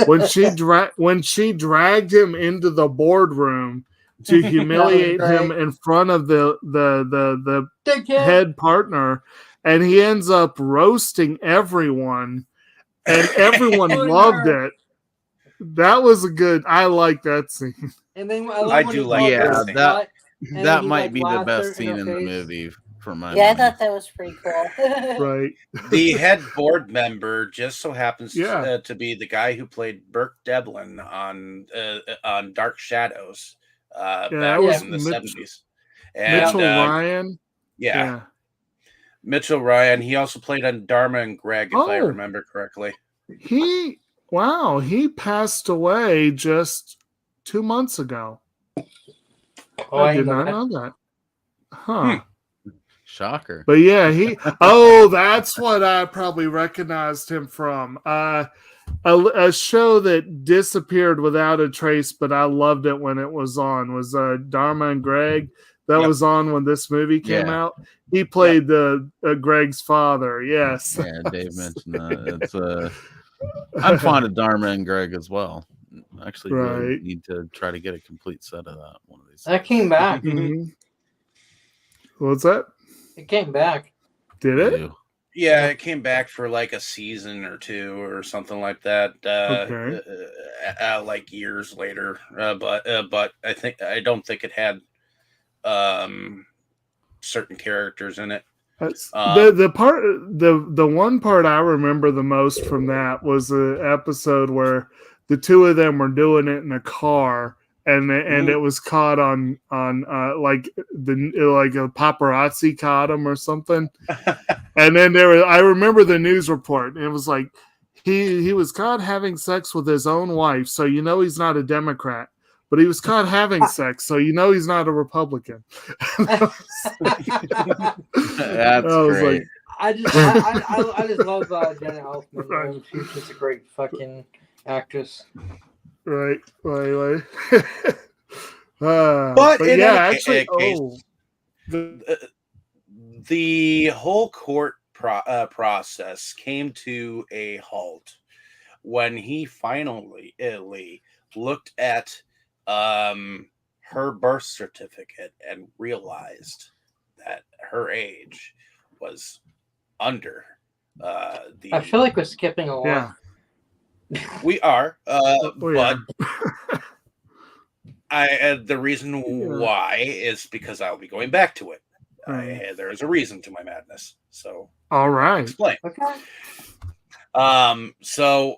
When she dragged him into the boardroom to humiliate him in front of the head partner, and he ends up roasting everyone, and everyone loved it. That was I like that scene. And then I do like that might be the best scene in the movie for my I thought that was pretty cool. Right. The head board member just so happens to be the guy who played Burke Devlin on Dark Shadows. that back was in the Mitch, 70s. And Mitchell Ryan. yeah, Mitchell Ryan. He also played on Dharma and Greg, if I remember correctly. He passed away just 2 months ago. I did not know that. Huh. Shocker. But yeah, that's what I probably recognized him from. A show that disappeared without a trace, but I loved it when it was on, was Dharma and Greg. That was on when this movie came out. He played the Greg's father. Yes. Yeah, Dave mentioned that. It's I'm fond of Dharma and Greg as well. Actually, really need to try to get a complete set of that one of these. That came back. Mm-hmm. What's that? It came back. Did it? Yeah, it came back for like a season or two or something like that. Like years later, but I don't think it had certain characters in it. The one part I remember the most from that was the episode where the two of them were doing it in a car, and it was caught on like a paparazzi caught him or something. And then I remember the news report, and it was like he was caught having sex with his own wife, so you know he's not a Democrat. But he was caught having sex, so you know he's not a Republican. That's great. I just love Jenna Elfman. Right. She's just a great fucking actress. Right. But yeah, actually, the whole court process came to a halt when he finally looked at her birth certificate and realized that her age was under I feel like we're skipping a lot. Yeah. We are, but the reason why is because I'll be going back to it. There is a reason to my madness. So all right, explain. Okay. So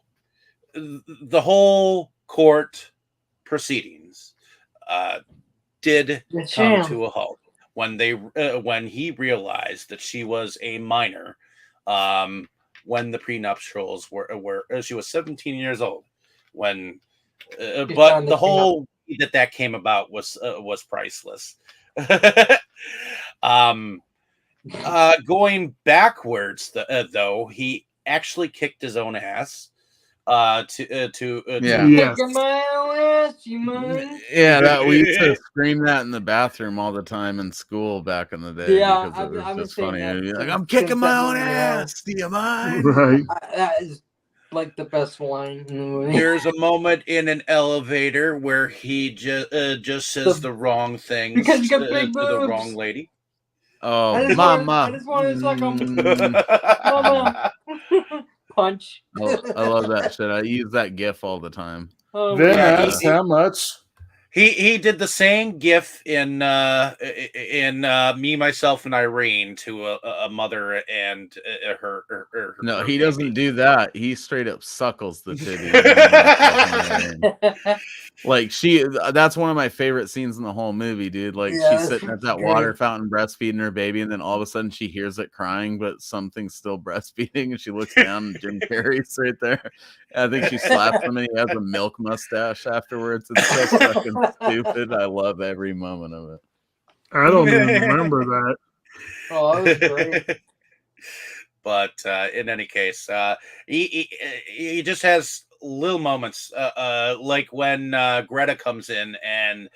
the whole court proceedings did come to a halt when he realized that she was a minor when the prenuptials were she was 17 years old when but the whole that came about was priceless. Going backwards though, he actually kicked his own ass. Yeah, that we used to scream that in the bathroom all the time in school back in the day. Yeah, because it was just funny. Like, I'm kicking my own ass. Do you mind? Right. That is like the best line in the movie. There's a moment in an elevator where he just says the wrong thing because you got to big the boobs. wrong lady. Oh, mama! I just want to suck him. Mama. Punch. I love that shit. I use that GIF all the time. That's how much. He did the same GIF in Me, Myself, and Irene to a mother and her no, he doesn't do that. He straight up suckles the titty. Like that's one of my favorite scenes in the whole movie, dude. Like she's sitting at that water fountain breastfeeding her baby, and then all of a sudden she hears it crying, but something's still breastfeeding, and she looks down and Jim Carrey's right there. And I think she slaps him and he has a milk mustache afterwards. It's so fucking stupid. I love every moment of it. I don't even remember that. Oh, that was great. But in any case, he just has little moments, like when Greta comes in and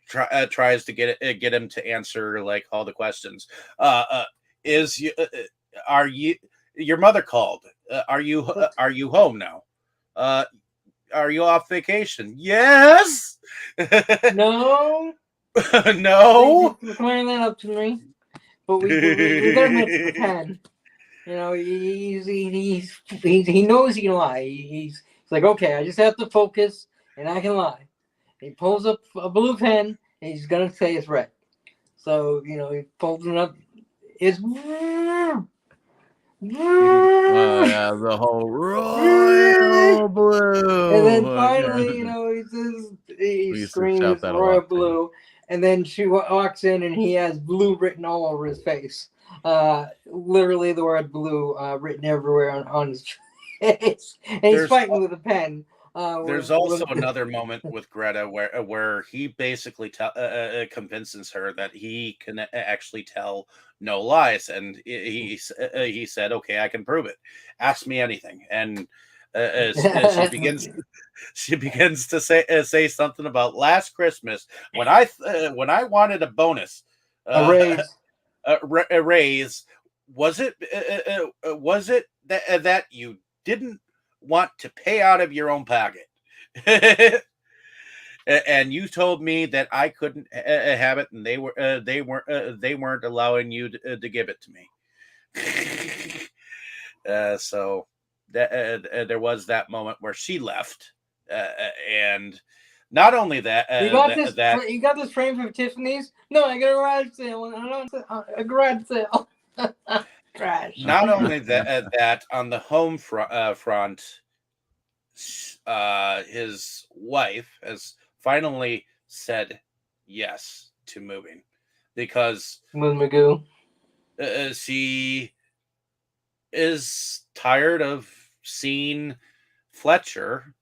tries to get him to answer like all the questions. Are you your mother called? Are you home now? Are you off vacation? Yes. No. No. He's pointing that up to me, but we gotta make it pretend. You know, he knows he can lie. He's like, okay, I just have to focus, and I can lie. He pulls up a blue pen, and he's gonna say it's red. So you know, he pulls it up. It's yeah, the whole royal blue. And then finally, you know, he says, he screams, with that a royal lot. blue, and then she walks in and he has blue written all over his face. Literally the word blue written everywhere on his face, and he's There's fighting with a pen. There's also another moment with Greta where he basically convinces her that he can actually tell no lies, and he said, "Okay, I can prove it. Ask me anything." And she begins to say something about last Christmas when I wanted a bonus, a raise. a raise. Was it that you didn't want to pay out of your own pocket? And you told me that I couldn't have it, and they weren't allowing you to give it to me. So that there was that moment where she left, and not only that, You got this frame from Tiffany's? No, I got a garage sale. A garage sale. Trash. Not only that on the home front, his wife has finally said yes to moving because With Magoo. She is tired of seeing Fletcher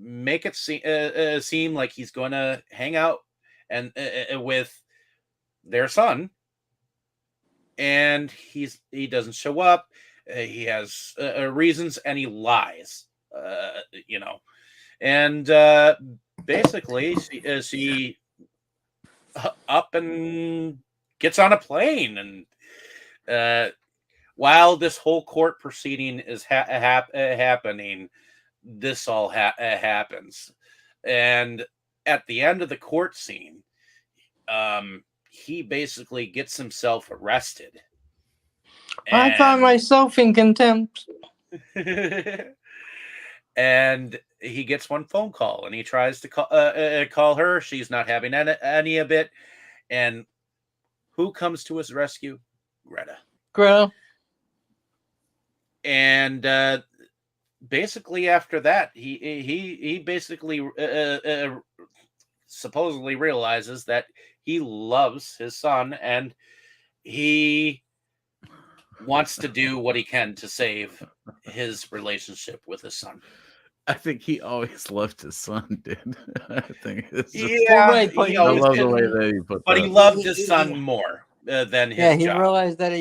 make it seem like he's going to hang out and with their son, and he doesn't show up. He has reasons, and he lies. And basically, she up and gets on a plane, and while this whole court proceeding is happening, this all happens. And at the end of the court scene, he basically gets himself arrested. I found myself in contempt. And he gets one phone call, and he tries to call her. She's not having any of it. And who comes to his rescue? Greta. And basically after that, he basically supposedly realizes that he loves his son, and he wants to do what he can to save his relationship with his son. I think he always loved his son, dude. I think it's just, I love the way that he put that. But he loved his son more than his he job. realized that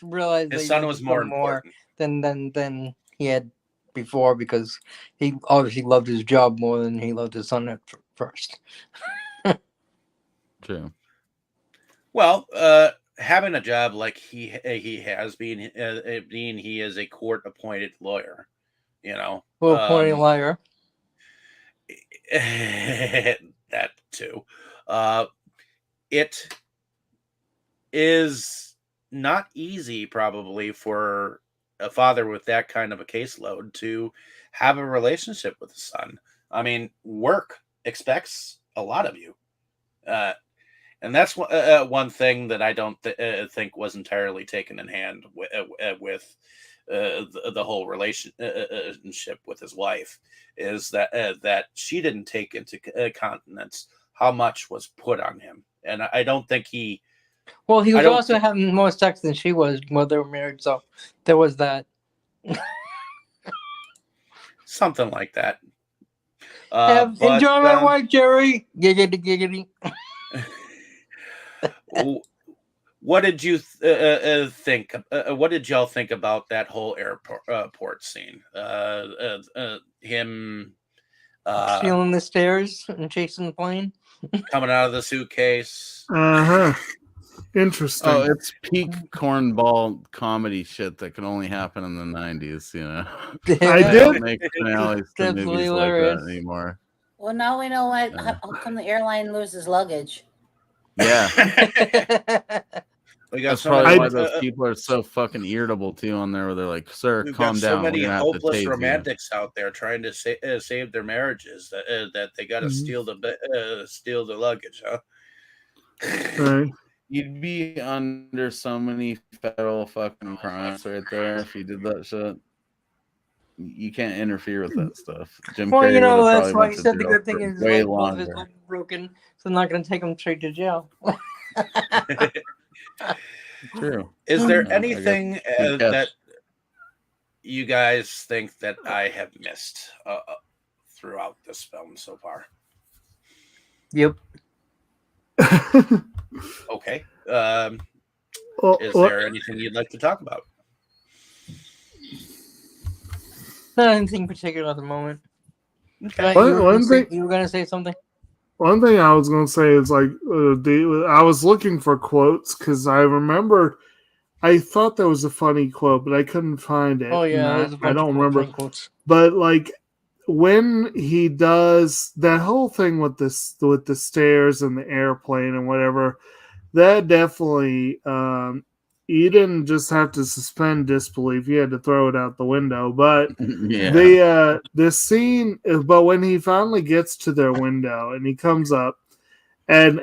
realized his that son was more important than he had before, because he obviously loved his job more than he loved his son at first. True. Well, having a job like he has, being he is a court appointed lawyer, appointed liar. That too. It is not easy, probably, for a father with that kind of a caseload to have a relationship with a son. I mean, work expects a lot of you. And that's one thing that I don't think was entirely taken in hand with the whole relationship with his wife, is that she didn't take into countenance how much was put on him. And I don't think he... Well, he was also having more sex than she was while they were married, so there was that. Something like that. Enjoy my wife, Jerry. Giggity, giggity. What did you think? What did y'all think about that whole airport scene? Him stealing the stairs and chasing the plane, coming out of the suitcase. Interesting. Oh, it's peak cornball comedy shit that can only happen in the 90s, I did make finales to movies like that anymore. Well, now we know how come the airline loses luggage. Yeah. That's probably why those people are so fucking irritable too on there, where they're like, "Sir, calm down." So many hopeless romantics out there trying to save their marriages that they got to steal the luggage, huh? Right. You'd be under so many federal fucking crimes right there if you did that shit. You can't interfere with that stuff. Jim Well, Carrey would have that's probably why went he to said the jail good thing for is way like both his longer. legs broken, so they're not going to take him straight to jail. True. Is there I guess anything good catch. that you guys think that I have missed throughout this film so far? Yep. Okay. Well, Is there anything you'd like to talk about? Not anything particular at the moment. Okay. You were One thing going to say something? One thing I was going to say is like I was looking for quotes because I remember I thought there was a funny quote, but I couldn't find it. Oh yeah, and there's a I bunch don't of remember. funny quotes. But like when he does that whole thing with the stairs and the airplane and whatever, that definitely you didn't just have to suspend disbelief; you had to throw it out the window. But Yeah. the scene, but when he finally gets to their window and he comes up, and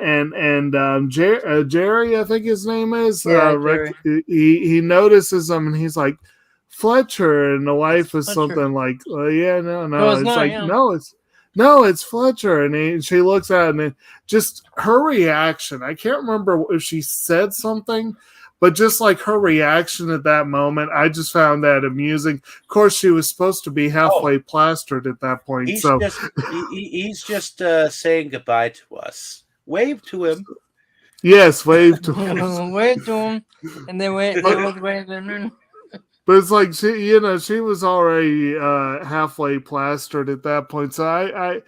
Jerry, I think his name is, Yeah, Jerry. he notices him and he's like, Fletcher, and the wife is Fletcher. something like, yeah, no, No, it's it's not, like, yeah. no, it's Fletcher, and she looks at him and just her reaction. I can't remember if she said something, but just like her reaction at that moment, I just found that amusing. Of course, she was supposed to be halfway plastered at that point, He's so he's just saying goodbye to us. Wave to him. yes, wave to him. Wave to him, and they both waving. But it's like she was already halfway plastered at that point. So I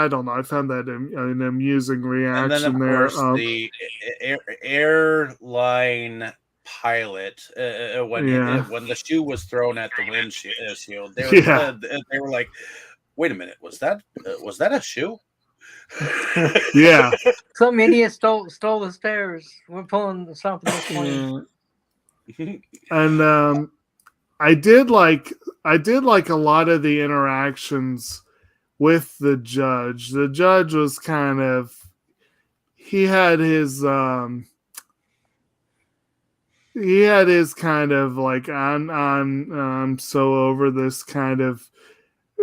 don't know. I found that an amusing reaction and then of there. course the airline pilot when the shoe was thrown at the windshield, they were like, "Wait a minute, was that a shoe?" Yeah. Some idiot stole the stairs. We're pulling something this morning. And I did like a lot of the interactions with the judge. The judge was kind of, he had his kind of like I'm so over this kind of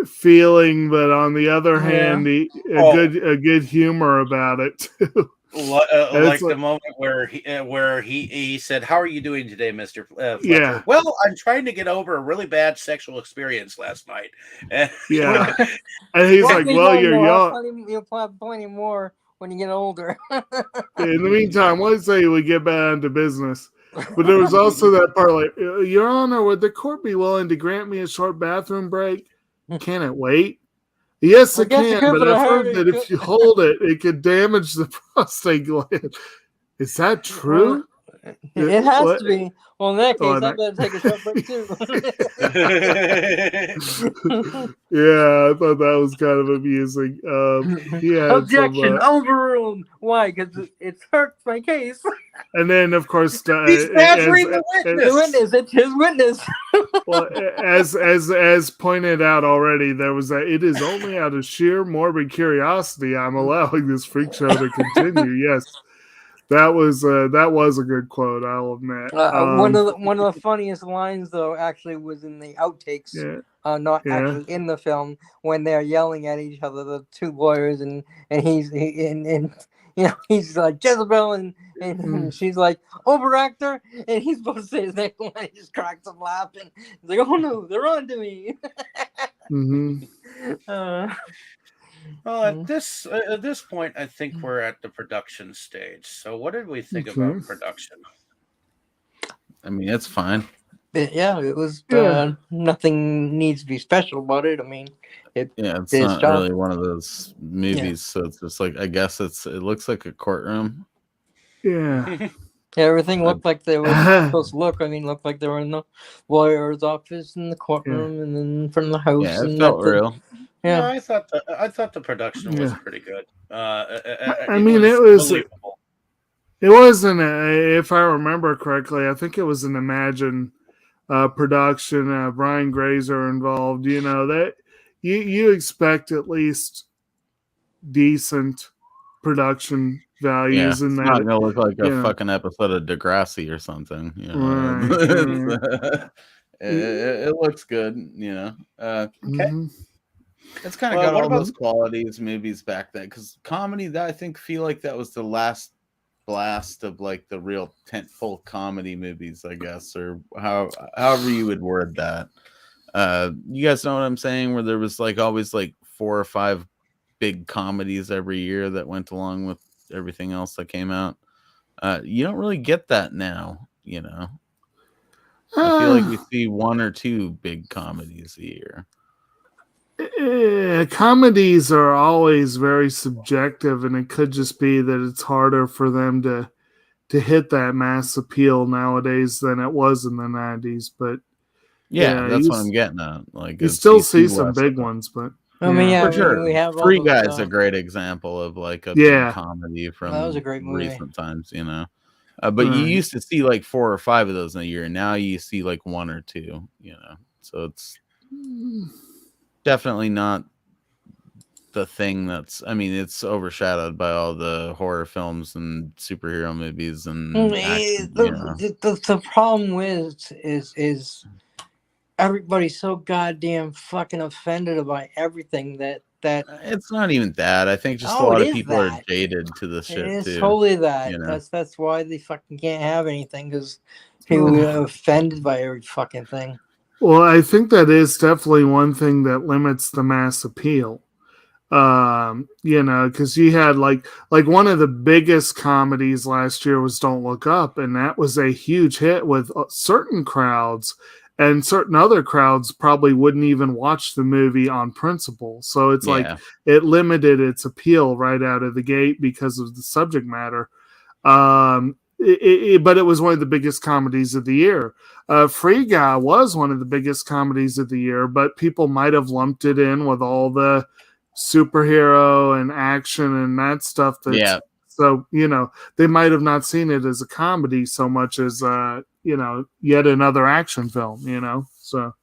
feeling, but on the other hand, a good humor about it too. Like the moment where he said, "How are you doing today, Mr. Fletcher?" Yeah. Well, I'm trying to get over a really bad sexual experience last night. Yeah. And he's like, "Well, you're young. You'll have plenty more when you get older." In the meantime, let's say we get back into business." But there was also that part like, "Your Honor, would the court be willing to grant me a short bathroom break? Can it wait?" Yes, it can, but I've heard that if you hold it, it could damage the prostate gland. Is that true? It has to be. Well, in that case, I better take a short break too. Yeah, I thought that was kind of amusing. Objection overruled. Why? Because it hurts my case. And then, of course, he's badgering the witness. It's his witness. Well, as pointed out already, there was that it is only out of sheer morbid curiosity I'm allowing this freak show to continue. Yes, that was a good quote, I'll admit. One of the funniest lines, though, actually was in the outtakes, actually in the film, when they're yelling at each other, the two lawyers, and he's like Jezebel, and she's like overactor, and he's supposed to say his name, and he just cracks up laughing. He's like, "Oh no, they're on to me." Well, at this point, I think we're at the production stage. So, what did we think about production? I mean, it's fine. It was. Nothing needs to be special about it. I mean, it's not really one of those movies, so it's just like, I guess it looks like a courtroom. Yeah. Everything looked like they were supposed to look. I mean, looked like they were in the lawyer's office, in the courtroom, and then in front of the house. Yeah, it felt real. Yeah, no, I thought the production was pretty good. I mean, it was believable. It wasn't, if I remember correctly, I think it was an Imagine production. Brian Grazer involved. You know that you expect at least decent production values in that. It's not gonna look like a fucking episode of Degrassi or something. You know? Right. It looks good, you know. Okay. Mhm. It's kind of Well, got what all about- those qualities movies back then, because comedy, that I think feel like that was the last blast of like the real tentpole comedy movies, I guess, or however you would word that. You guys know what I'm saying? Where there was like always like 4 or 5 big comedies every year that went along with everything else that came out. You don't really get that now, you know. I feel like we see 1 or 2 big comedies a year. Comedies are always very subjective, and it could just be that it's harder for them to hit that mass appeal nowadays than it was in the 90s. But Yeah, that's you, what I'm getting at. Like, you it's, still you see see some less big of it. ones, but I mean, yeah, For sure. we have all Free those, Guy is a great example of like a Yeah. big comedy from that was a great movie. recent times, you know. But you Right. used to see like 4 or 5 of those in a year. Now you see like 1 or 2, you know. So it's definitely not the thing that's, I mean, it's overshadowed by all the horror films and superhero movies and action, you know. The problem is everybody's so goddamn fucking offended by everything that It's not even that. I think just a Oh, lot it of is people are that. jaded to this it shit is too. totally that. you know? That's why they fucking can't have anything, because people get offended by every fucking thing. Well, I think that is definitely one thing that limits the mass appeal. You know, because you had like one of the biggest comedies last year was Don't Look Up, and that was a huge hit with certain crowds, and certain other crowds probably wouldn't even watch the movie on principle. So it's like Yeah. it limited its appeal right out of the gate because of the subject matter. But it was one of the biggest comedies of the year. Free Guy was one of the biggest comedies of the year, but people might have lumped it in with all the superhero and action and that stuff. Yeah. So, you know, they might have not seen it as a comedy so much as, you know, yet another action film, you know? So,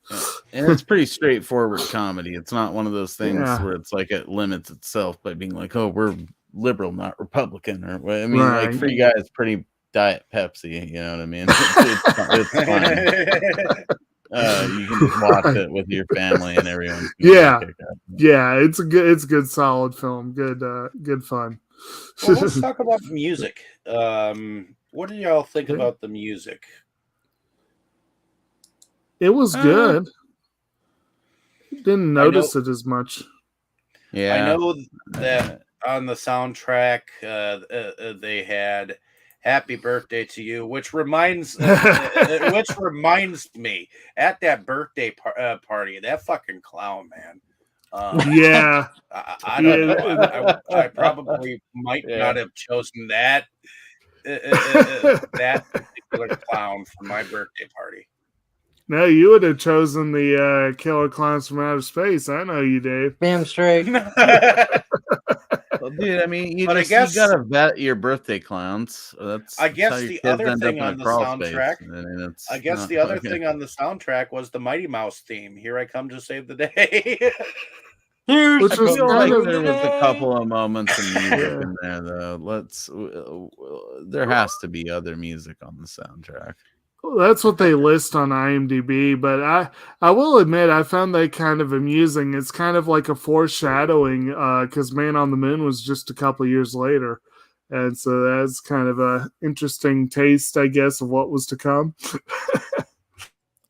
and it's pretty straightforward comedy. It's not one of those things Yeah. where it's like it limits itself by being like, oh, we're liberal, not Republican. Or I mean, Right. like Free Guy is pretty Diet Pepsi. You know what I mean? It's fine. You can just watch it with your family and everyone. Yeah. Yeah, it's a good solid film. Good fun. Well, let's talk about music. What do y'all think about the music? It was good. Didn't notice it as much. Yeah, I know that on the soundtrack they had "Happy Birthday to You," which reminds me at that birthday party, that fucking clown, man. Yeah. I don't know. I probably might not have chosen that that particular clown for my birthday party. No, you would have chosen the Killer Clowns from Outer Space. I know you, Dave. Damn straight. Well, dude, I mean, you gotta vet your birthday clowns. I guess the other thing on the soundtrack. I guess the other thing on the soundtrack was the Mighty Mouse theme. Here I come to save the day. Which was like there was a couple of moments of music in there, though. There has to be other music on the soundtrack. That's what they list on IMDb, but I will admit I found that kind of amusing. It's kind of like a foreshadowing, because Man on the Moon was just a couple years later, and so that's kind of a interesting taste, I guess, of what was to come. Let's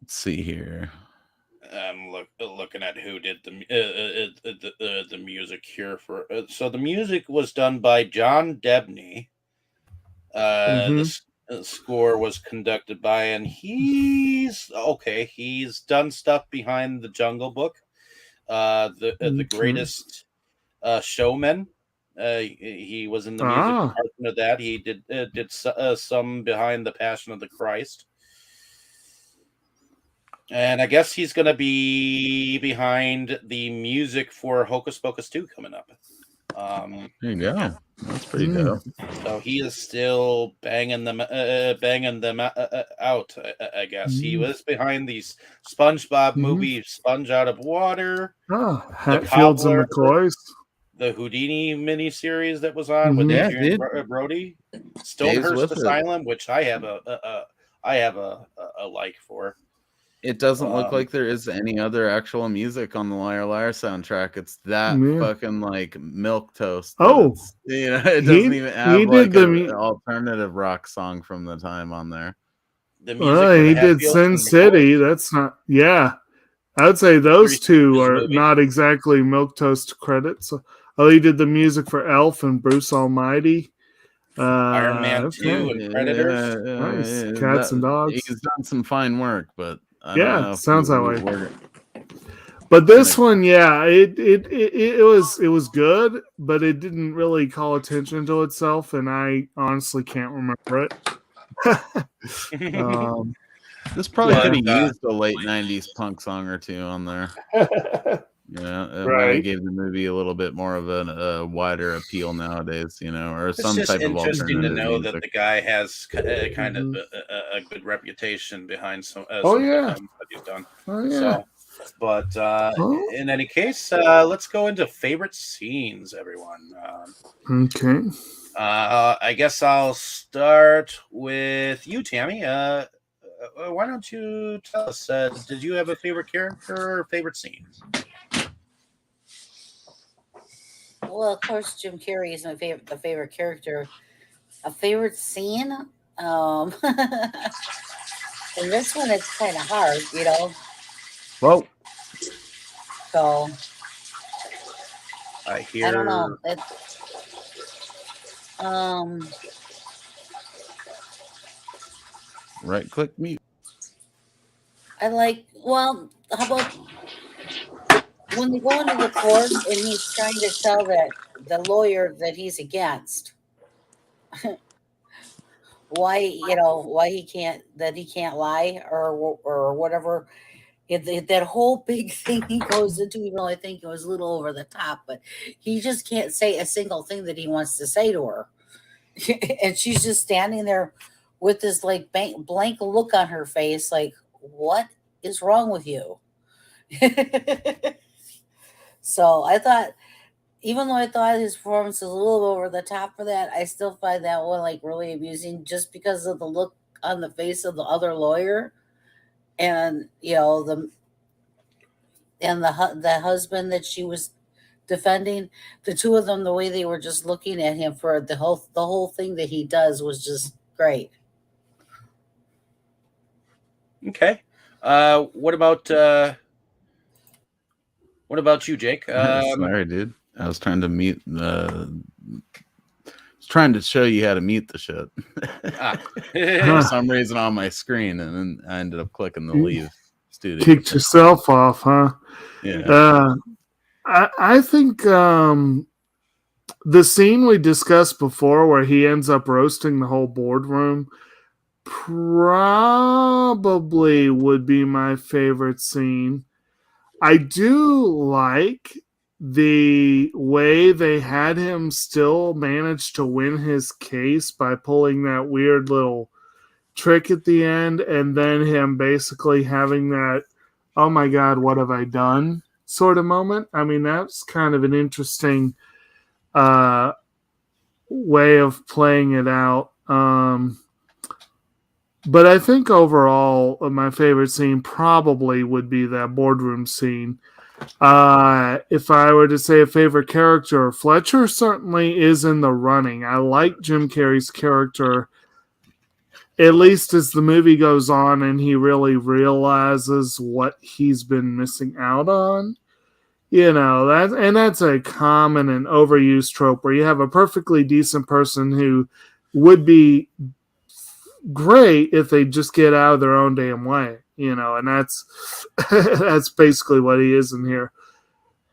see here. I'm looking at who did the music here for. So the music was done by John Debney. The score was conducted by, and he's done stuff behind The Jungle Book, the Greatest Showman. He was in the music department of that. He did some behind The Passion of the Christ. And I guess he's going to be behind the music for Hocus Pocus 2 coming up. There you go. Yeah. That's pretty dope. So he is still banging them out. I guess he was behind these SpongeBob movie, Sponge Out of Water. Hatfields and McCoys. The Houdini miniseries that was on with Adrian Brody. Stonehurst Asylum, which I have a like for. It doesn't look like there is any other actual music on the Liar Liar soundtrack. It's that Yeah. fucking like milk toast. Oh. It He- doesn't even he have did like the an alternative rock song from the time on there. The music for He the did Hatfields Sin and the City. McCoys. That's not. Yeah, I would say those two Stooges are movie. not exactly milquetoast credits. Oh, he did the music for Elf and Bruce Almighty. Iron Man Okay. 2 and Predators. Nice. Cats and dogs. He's done some fine work, but I Yeah, don't know if sounds that way. we're But this one, yeah, it was good, but it didn't really call attention to itself, and I honestly can't remember it. This probably But, could have used a late '90s punk song or two on there. Yeah, it might Right. have gave the movie a little bit more of a wider appeal nowadays, or It's some just type of interesting to alternative know music. that the guy has kind of a good reputation behind some Oh, some yeah. films that he's done. Oh yeah. So, but Oh. in any case, let's go into favorite scenes, everyone. Okay. I guess I'll start with you, Tammy. Why don't you tell us? Did you have a favorite character or favorite scene? Well, of course, Jim Carrey is my favorite character. A favorite scene? And this one is kind of hard, Well, So I hear. I don't know. right click mute. I like. Well, how about when they go into the court and he's trying to tell the lawyer that he's against why he can't lie or whatever. That whole big thing he goes into, even though I think it was a little over the top, but he just can't say a single thing that he wants to say to her. And she's just standing there with this like blank look on her face, like, what is wrong with you? So I thought, even though I thought his performance was a little over the top for that, I still find that one like really amusing just because of the look on the face of the other lawyer. And the husband that she was defending, the two of them, the way they were just looking at him for the whole thing that he does was just great. Okay. What about you, Jake? Sorry, dude. I was trying to mute trying to show you how to mute the shit. For some reason on my screen, and then I ended up clicking the leave studio. Kicked yourself off, huh? Yeah. I think the scene we discussed before where he ends up roasting the whole boardroom probably would be my favorite scene. I do like the way they had him still manage to win his case by pulling that weird little trick at the end, and then him basically having that, oh my God, what have I done sort of moment. I mean, that's kind of an interesting way of playing it out. But I think overall, my favorite scene probably would be that boardroom scene. If I were to say a favorite character, Fletcher certainly is in the running. I like Jim Carrey's character, at least as the movie goes on and he really realizes what he's been missing out on. That's a common and overused trope where you have a perfectly decent person who would be great if they just get out of their own damn way, and that's that's basically what he is in here.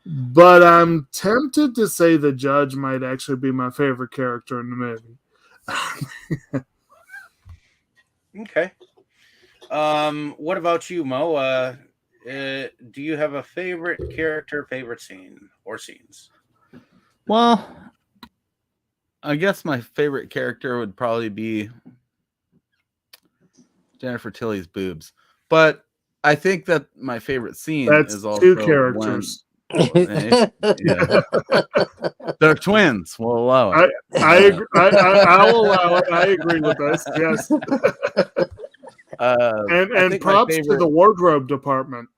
But I'm tempted to say the judge might actually be my favorite character in the movie. Okay. What about you, Mo? Do you have a favorite character, favorite scene, or scenes? Well, I guess my favorite character would probably be Jennifer Tilly's boobs, but I think that my favorite scene is also two characters. Yeah. They're twins. We'll allow it. I agree. I'll allow it. I agree with this. Yes. And I and think my props to favorite. the wardrobe department.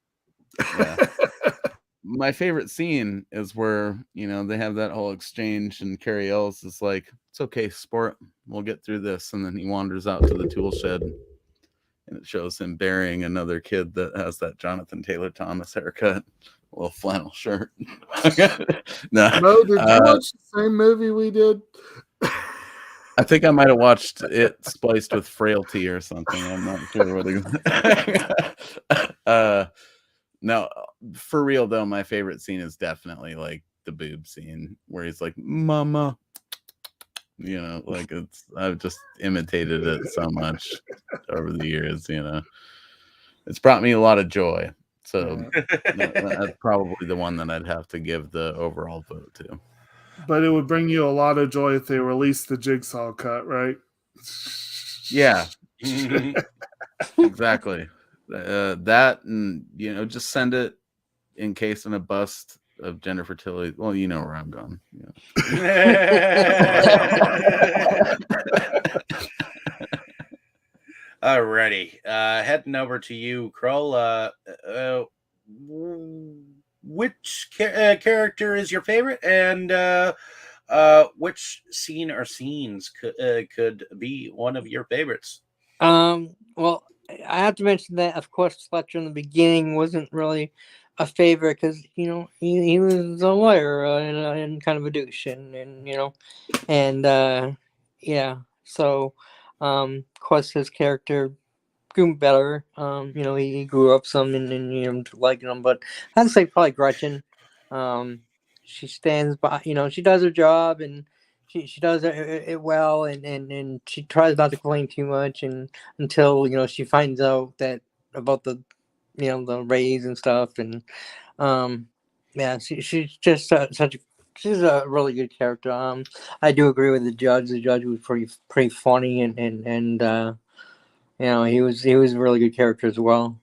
Yeah. My favorite scene is where, they have that whole exchange and Carrie Ellis is like, it's okay, sport, we'll get through this. And then he wanders out to the tool shed and it shows him burying another kid that has that Jonathan Taylor Thomas haircut, a little flannel shirt. No, Mo, did you watch the same movie we did? I think I might have watched it spliced with Frailty or something. I'm not sure what it no, for real though, my favorite scene is definitely like the boob scene where he's like, "Mama," like I've just imitated it so much over the years. It's brought me a lot of joy. So that's probably the one that I'd have to give the overall vote to. But it would bring you a lot of joy if they released the Jigsaw cut, right? Yeah, exactly. That and just send it encased in a bust of Jennifer Tilly. Well, you know where I'm going. Alrighty, heading over to you, Kroll. Which character is your favorite, and which scene or scenes could be one of your favorites? Well, I have to mention that, of course, Fletcher in the beginning wasn't really a favorite because he was a lawyer and kind of a douche, and yeah. So, of course, his character grew better. He grew up some and liking him, but I'd say probably Gretchen. She stands by, she does her job and she does it well, and she tries not to complain too much, and until she finds out that about the the raise and stuff, and yeah, she's just she's a really good character. I do agree with the judge. The judge was pretty funny, and he was a really good character as well.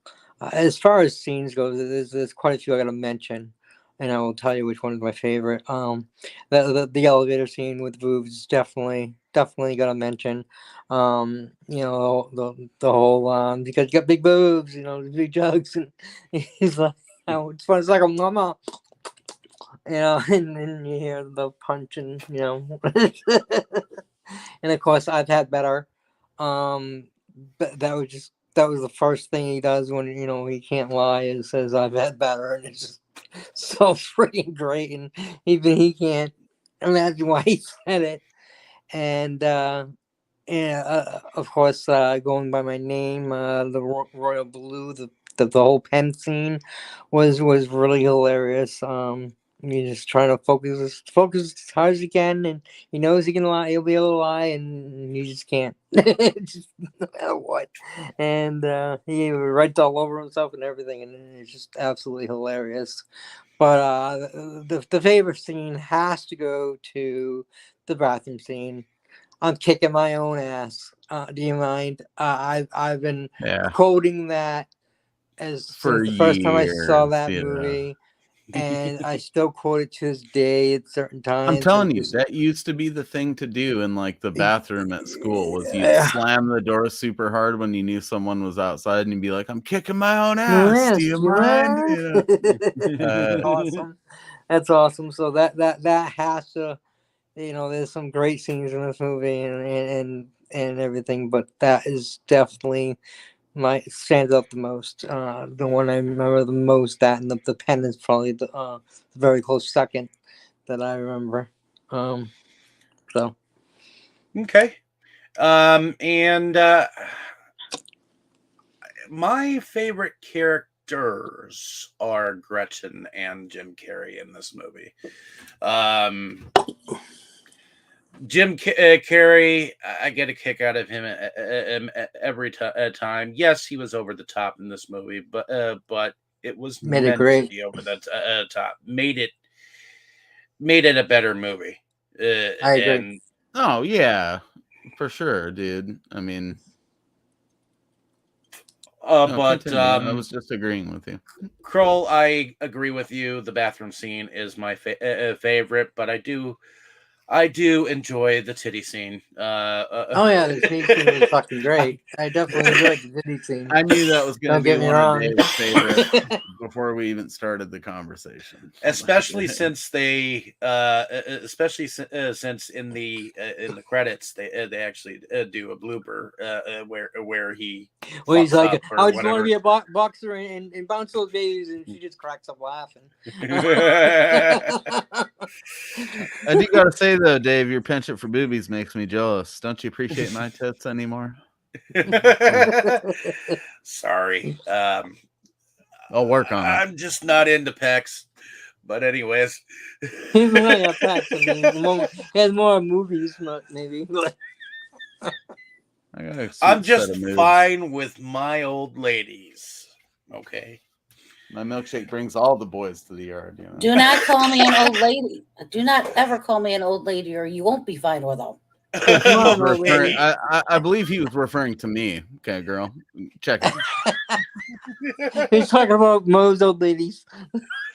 As far as scenes goes, there's quite a few I got to mention, and I will tell you which one is my favorite. The elevator scene with boobs is definitely got to mention. The whole because you got big boobs, big jugs, and he's like, it's fun. It's like a mama. And you hear the punch, and and of course I've had better. But that was the first thing he does when he can't lie. It says I've had better, and it's just so freaking great, and even he can't imagine why he said it. And of course, going by my name, the royal blue, the whole pen scene was really hilarious. He's just trying to focus as hard as he can, and he knows he can lie. He'll be able to lie, and he just can't, just no matter what. And he writes all over himself and everything, and it's just absolutely hilarious. But the favorite scene has to go to the bathroom scene. I'm kicking my own ass. Do you mind? I've been quoting that since the first time I saw that movie, and I still quote it to this day at certain times. I'm telling you, that used to be the thing to do in like the bathroom at school. Was you'd slam the door super hard when you knew someone was outside, and you'd be like, "I'm kicking my own ass. Do you mind?" Awesome. That's awesome. So that has to. There's some great scenes in this movie and everything, but that is definitely stands out the most. The one I remember the most, that and the pen is probably the very close second that I remember. So okay, and my favorite characters are Gretchen and Jim Carrey in this movie. Jim Carrey, I get a kick out of him every time. Yes, he was over the top in this movie, but it was made meant it great. to be over the top. Made it a better movie. I agree. And, oh yeah, for sure, dude. I mean, but I was just agreeing with you. Kroll, I agree with you. The bathroom scene is my favorite, but I do I do enjoy the titty scene. Oh yeah, the titty scene was fucking great. I definitely enjoyed the titty scene. I knew that was going Don't to be get me one wrong. of Dave's favorites before we even started the conversation. Especially since they, since in the credits they actually do a blooper where he. Well, he's like, up or I just want to whatever. be a boxer and bounce those babies, and she just cracks up laughing. I do gotta say though, Dave, your penchant for boobies makes me jealous. Don't you appreciate my tits anymore? Sorry, I'll work on it. I'm just not into pecs. But anyways, He's really a pet. I mean, he has more movies, maybe. But I got a sweet I'm set just of moves. fine with my old ladies. Okay. My milkshake brings all the boys to the yard. You know? Do not call me an old lady. Do not ever call me an old lady, or you won't be fine with them. I believe he was referring to me. Okay, girl, check it. he's talking about Mo's old ladies.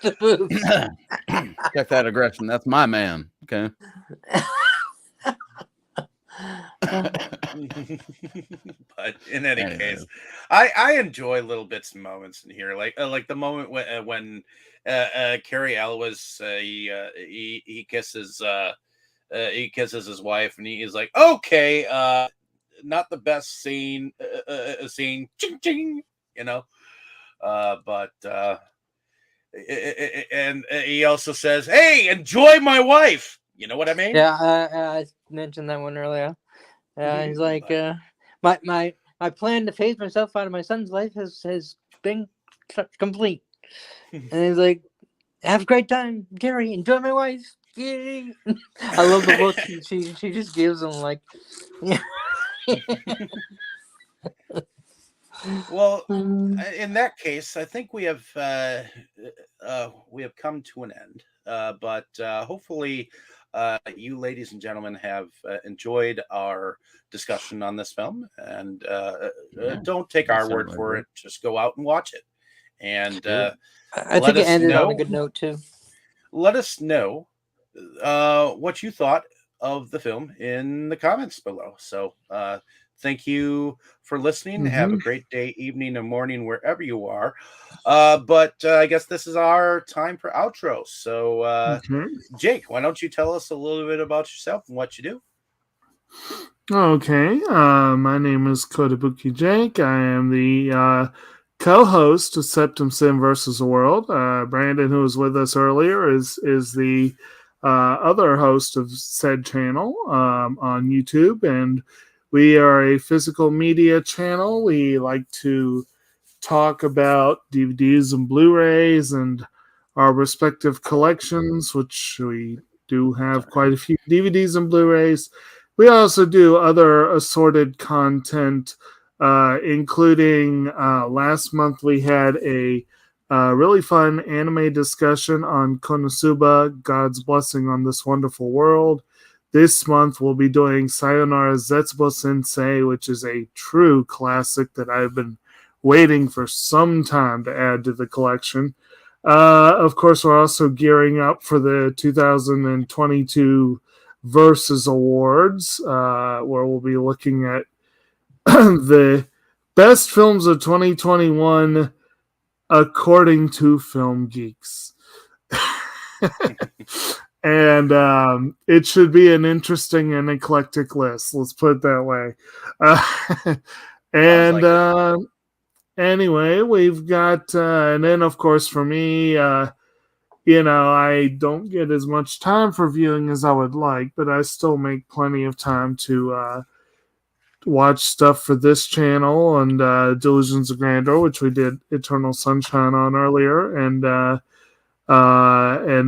Check that aggression. That's my man. Okay. But in any case, I enjoy little bits and moments in here, like the moment when Cary Elwes he kisses his wife, and he's like, okay, not the best scene, ching ching, you know, but and he also says, hey, enjoy my wife. You know what I mean? Yeah, I mentioned that one earlier. He's like, my plan to phase myself out of my son's life has been complete. And he's like, have a great time, Gary. Enjoy my wife. Yay. I love the look she just gives him, like. Yeah. Well, in that case, I think we have come to an end. But hopefully, you, ladies and gentlemen, have enjoyed our discussion on this film. And don't take our word for it. Just go out and watch it. And I think it ended on a good note too. Let us know what you thought of the film in the comments below. So thank you for listening. Have a great day, evening, and morning wherever you are. But I guess this is our time for outro. So Jake, why don't you tell us a little bit about yourself and what you do? Okay, my name is Kodabuki Jake. I am the co-host of Septum Sin versus the World. Brandon, who was with us earlier, is the other host of said channel on YouTube, and we are a physical media channel. We like to talk about DVDs and Blu-rays and our respective collections, which we do have quite a few DVDs and Blu-rays. We also do other assorted content, including last month we had a really fun anime discussion on Konosuba, God's Blessing on This Wonderful World. This month we'll be doing Sayonara Zetsubo Sensei, which is a true classic that I've been waiting for some time to add to the collection. Of course, we're also gearing up for the 2022 Versus Awards, where we'll be looking at the best films of 2021 according to Film Geeks. And it should be an interesting and eclectic list. Let's put it that way. Anyway, we've got, and then of course for me, I don't get as much time for viewing as I would like, but I still make plenty of time to watch stuff for this channel and Delusions of Grandeur, which we did Eternal Sunshine on earlier, and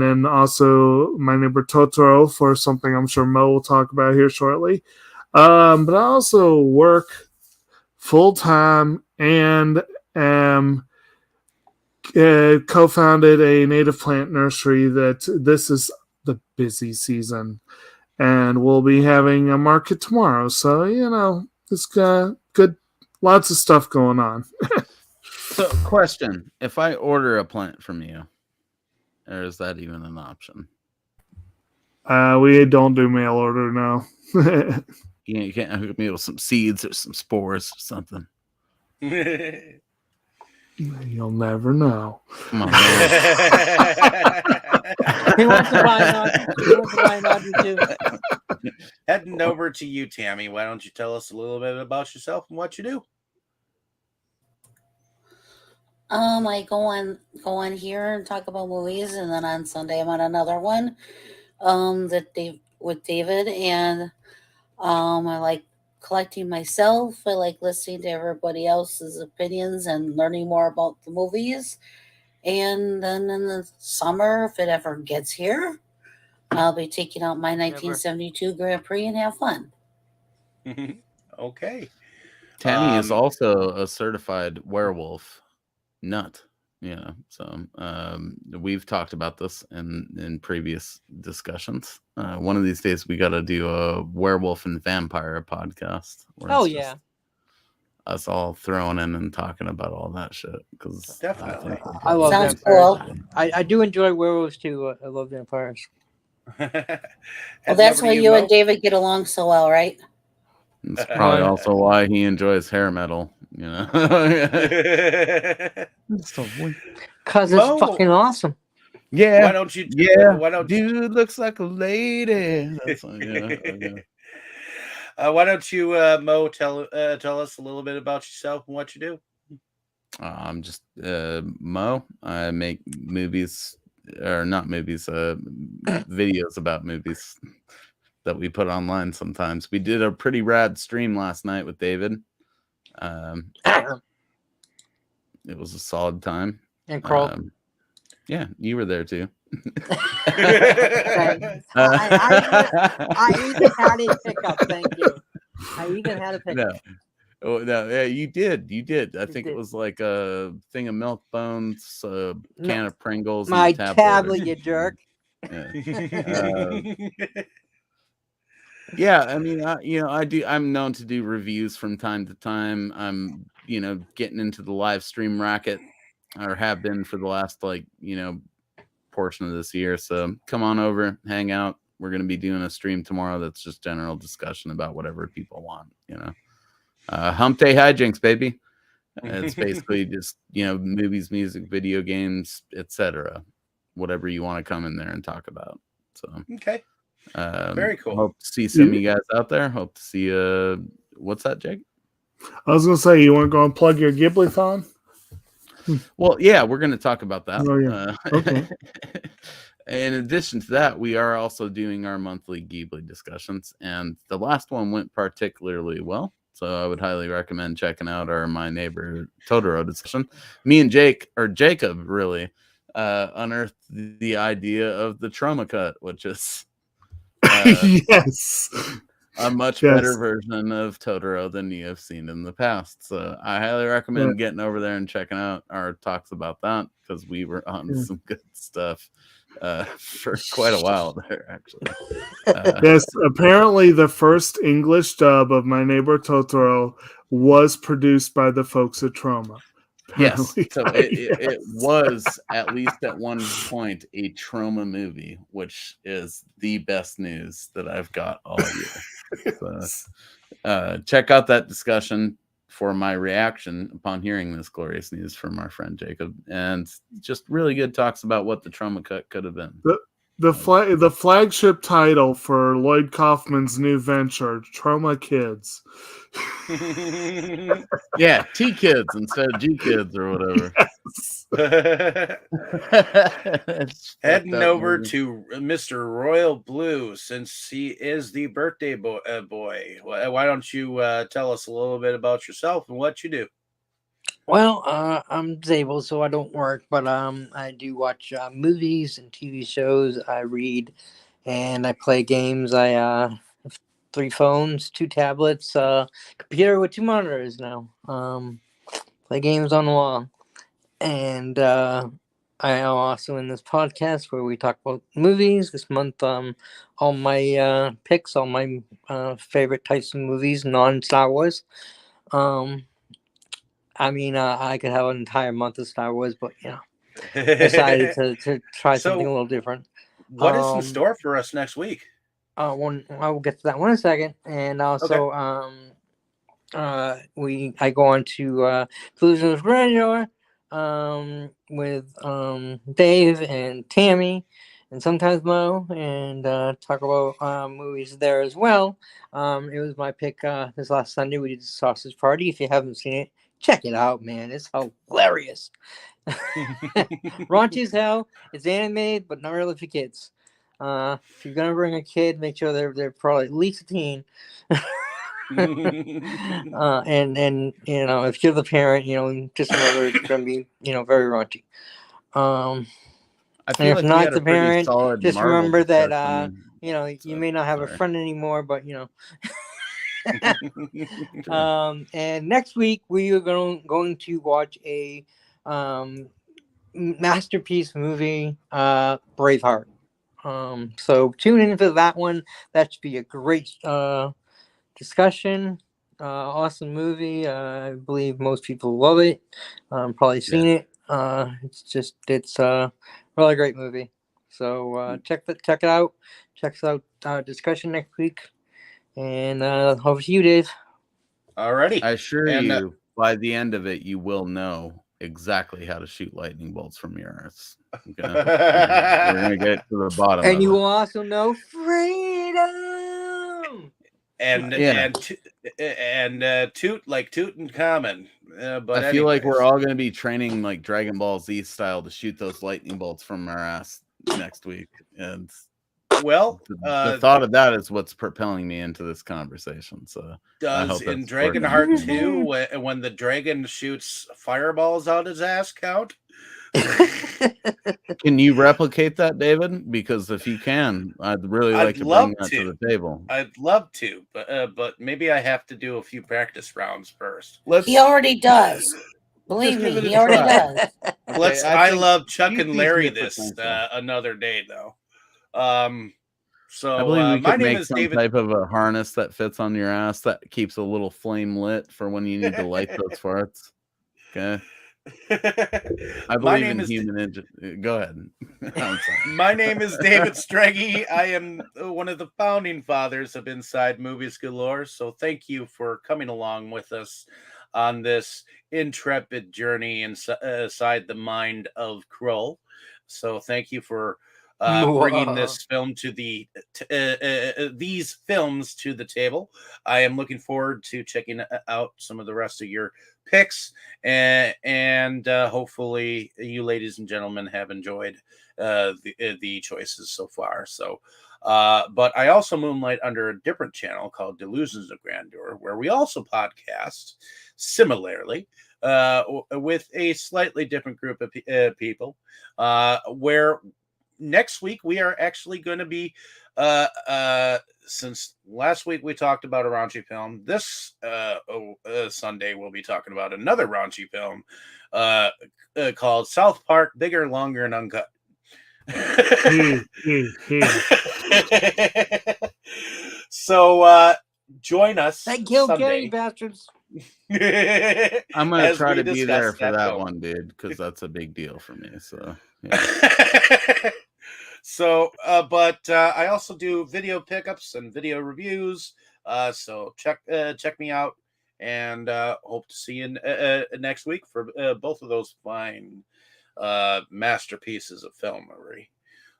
then also My Neighbor Totoro for something I'm sure Mo will talk about here shortly. But I also work full-time and co-founded a native plant nursery that this is the busy season, and we'll be having a market tomorrow. So, it's good, lots of stuff going on. So, question, if I order a plant from you, or is that even an option? We don't do mail order now. You can't hook me with some seeds or some spores or something. You'll never know. Come on, man. He wants to buy an Audrey too. Heading over to you, Tammy. Why don't you tell us a little bit about yourself and what you do? I go on here and talk about movies, and then on Sunday I'm on another one. With David, and I like collecting myself. I like listening to everybody else's opinions and learning more about the movies. And then in the summer, if it ever gets here, I'll be taking out my 1972 Grand Prix and have fun. Okay. Tammy is also a certified werewolf nut. Yeah, so we've talked about this in previous discussions. One of these days, we got to do a werewolf and vampire podcast. Oh yeah, us all throwing in and talking about all that shit. Because definitely, I love Sounds vampires. cool. I do enjoy werewolves too. I love vampires. Well, that's why you and David get along so well, right? It's probably also why he enjoys hair metal, you know. Because it's fucking awesome. Yeah. Why don't you? Why don't dude looks like a lady? That's why don't you, Mo, tell us a little bit about yourself and what you do? I'm just Mo. I make movies, or not movies, videos about movies that we put online sometimes. We did a pretty rad stream last night with David. It was a solid time. And Carl. Yeah, you were there too. I even had a pickup. Thank you. I even had a pickup. No, yeah, you did. I think it was like a thing of milk bones, a can of Pringles, my and a tablet, you jerk. Yeah, I mean, I'm known to do reviews from time to time. I'm, getting into the live stream racket, or have been for the last portion of this year. So come on over, hang out. We're going to be doing a stream tomorrow that's just general discussion about whatever people want. Hump Day Hijinks, baby. It's basically just movies, music, video games, etc. Whatever you want to come in there and talk about. So okay. Very cool. Hope to see some of you guys out there. Hope to see what's that, Jake? I was gonna say, you want to go and plug your Ghibli-thon? Well, yeah, we're gonna talk about that. Oh, yeah. Okay. In addition to that, we are also doing our monthly Ghibli discussions, and the last one went particularly well. So I would highly recommend checking out our My Neighbor Totoro discussion. Me and Jacob really unearthed the idea of the trauma cut, which is yes, a much better version of Totoro than you have seen in the past. So I highly recommend getting over there and checking out our talks about that, because we were on some good stuff for quite a while there, actually. Yes, apparently the first English dub of My Neighbor Totoro was produced by the folks at Trauma. Yes, so it was, at least at one point, a Trauma movie, which is the best news that I've got all year. So, check out that discussion for my reaction upon hearing this glorious news from our friend Jacob, and just really good talks about what the Trauma cut could have been. The flagship title for Lloyd Kaufman's new venture, Trauma Kids. Yeah, T Kids instead of G Kids or whatever. Yes. Heading over to Mr. Royal Blue, since he is the birthday boy. Why don't you tell us a little bit about yourself and what you do? Well, I'm disabled, so I don't work, but I do watch movies and TV shows. I read, and I play games. I have 3 phones, 2 tablets, computer with 2 monitors now. Play games on the wall, and I am also in this podcast where we talk about movies. This month, all my picks, all my favorite types of movies, non-Star Wars. I mean, I could have an entire month of Star Wars, but decided to try something a little different. What is in store for us next week? I will get to that one in a second, and also I go on to Delusions Grandeur with Dave and Tammy and sometimes Mo, and talk about movies there as well. It was my pick this last Sunday. We did the Sausage Party. If you haven't seen it, check it out, man. It's hilarious. Raunchy as hell. It's animated, but not really for kids. If you're gonna bring a kid, make sure they're probably at least a teen. And if you're the parent, just remember it's gonna be very raunchy. I And feel if like we not had the a pretty parent, solid just Marvel remember that discussion. you may not have a Sorry. friend anymore, but Sure. and next week we are going to watch a masterpiece movie, Braveheart. So tune in for that one. That should be a great discussion. Awesome movie. I believe most people love it. Probably seen it. It's a really great movie. So check it out. Check out discussion next week. And over to you, Dave. Alrighty. I assure And, you, by the end of it, you will know exactly how to shoot lightning bolts from your arse. Okay? We're gonna get to the bottom And of you it. will also know freedom. and Yeah. toot like Tutankhamen. But I feel like we're anyways. all going to be training like Dragon Ball Z style to shoot those lightning bolts from our ass next week. And Well, the thought of that is what's propelling me into this conversation. So I does hope in that's working for Dragonheart you. 2 when the dragon shoots fireballs out his ass count? Can you replicate that, David? Because if you can, I'd really I'd like to love bring that to. to the table. I'd love to, but maybe I have to do a few practice rounds first. He already does. Believe me, give it a he already try. does. Let's. Okay, I think love Chuck you and see Larry the this potential. another day though. I believe we My could name make is some David. type of a harness that fits on your ass that keeps a little flame lit for when you need to light those farts. Okay. I My believe name in is human Go ahead. I'm sorry. My name is David Streggy. I am one of the founding fathers of Inside Movies Galore. So thank you for coming along with us on this intrepid journey inside the mind of Kroll. So thank you for bringing this film to these films to the table. I am looking forward to checking out some of the rest of your picks, and hopefully you ladies and gentlemen have enjoyed the choices so far. So but I also moonlight under a different channel called Delusions of Grandeur, where we also podcast similarly with a slightly different group of people, where next week we are actually going to be since last week we talked about a raunchy film, this Sunday we'll be talking about another raunchy film called South Park Bigger, Longer, and Uncut. So join us. Thank you, Sunday. Gary bastards. I'm gonna as try we to be discuss there for that film. one, dude, because that's a big deal for me. So yeah. So but I also do video pickups and video reviews, so check me out, and hope to see you next week for both of those fine masterpieces of filmery.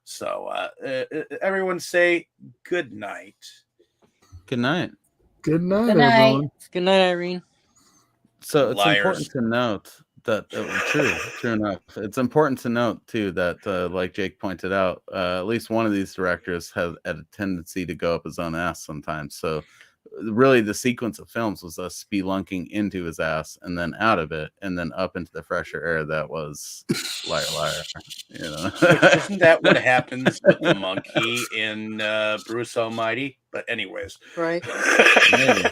So everyone say good night. Good night. Good night, Good night. everyone. Good night, Irene. So it's Liars. important to note that true enough. It's important to note too that like Jake pointed out, at least one of these directors had a tendency to go up his own ass sometimes. So really the sequence of films was us spelunking into his ass and then out of it and then up into the fresher air that was Liar Liar. Isn't that what happens with the monkey in Bruce Almighty? But anyways, right? Maybe.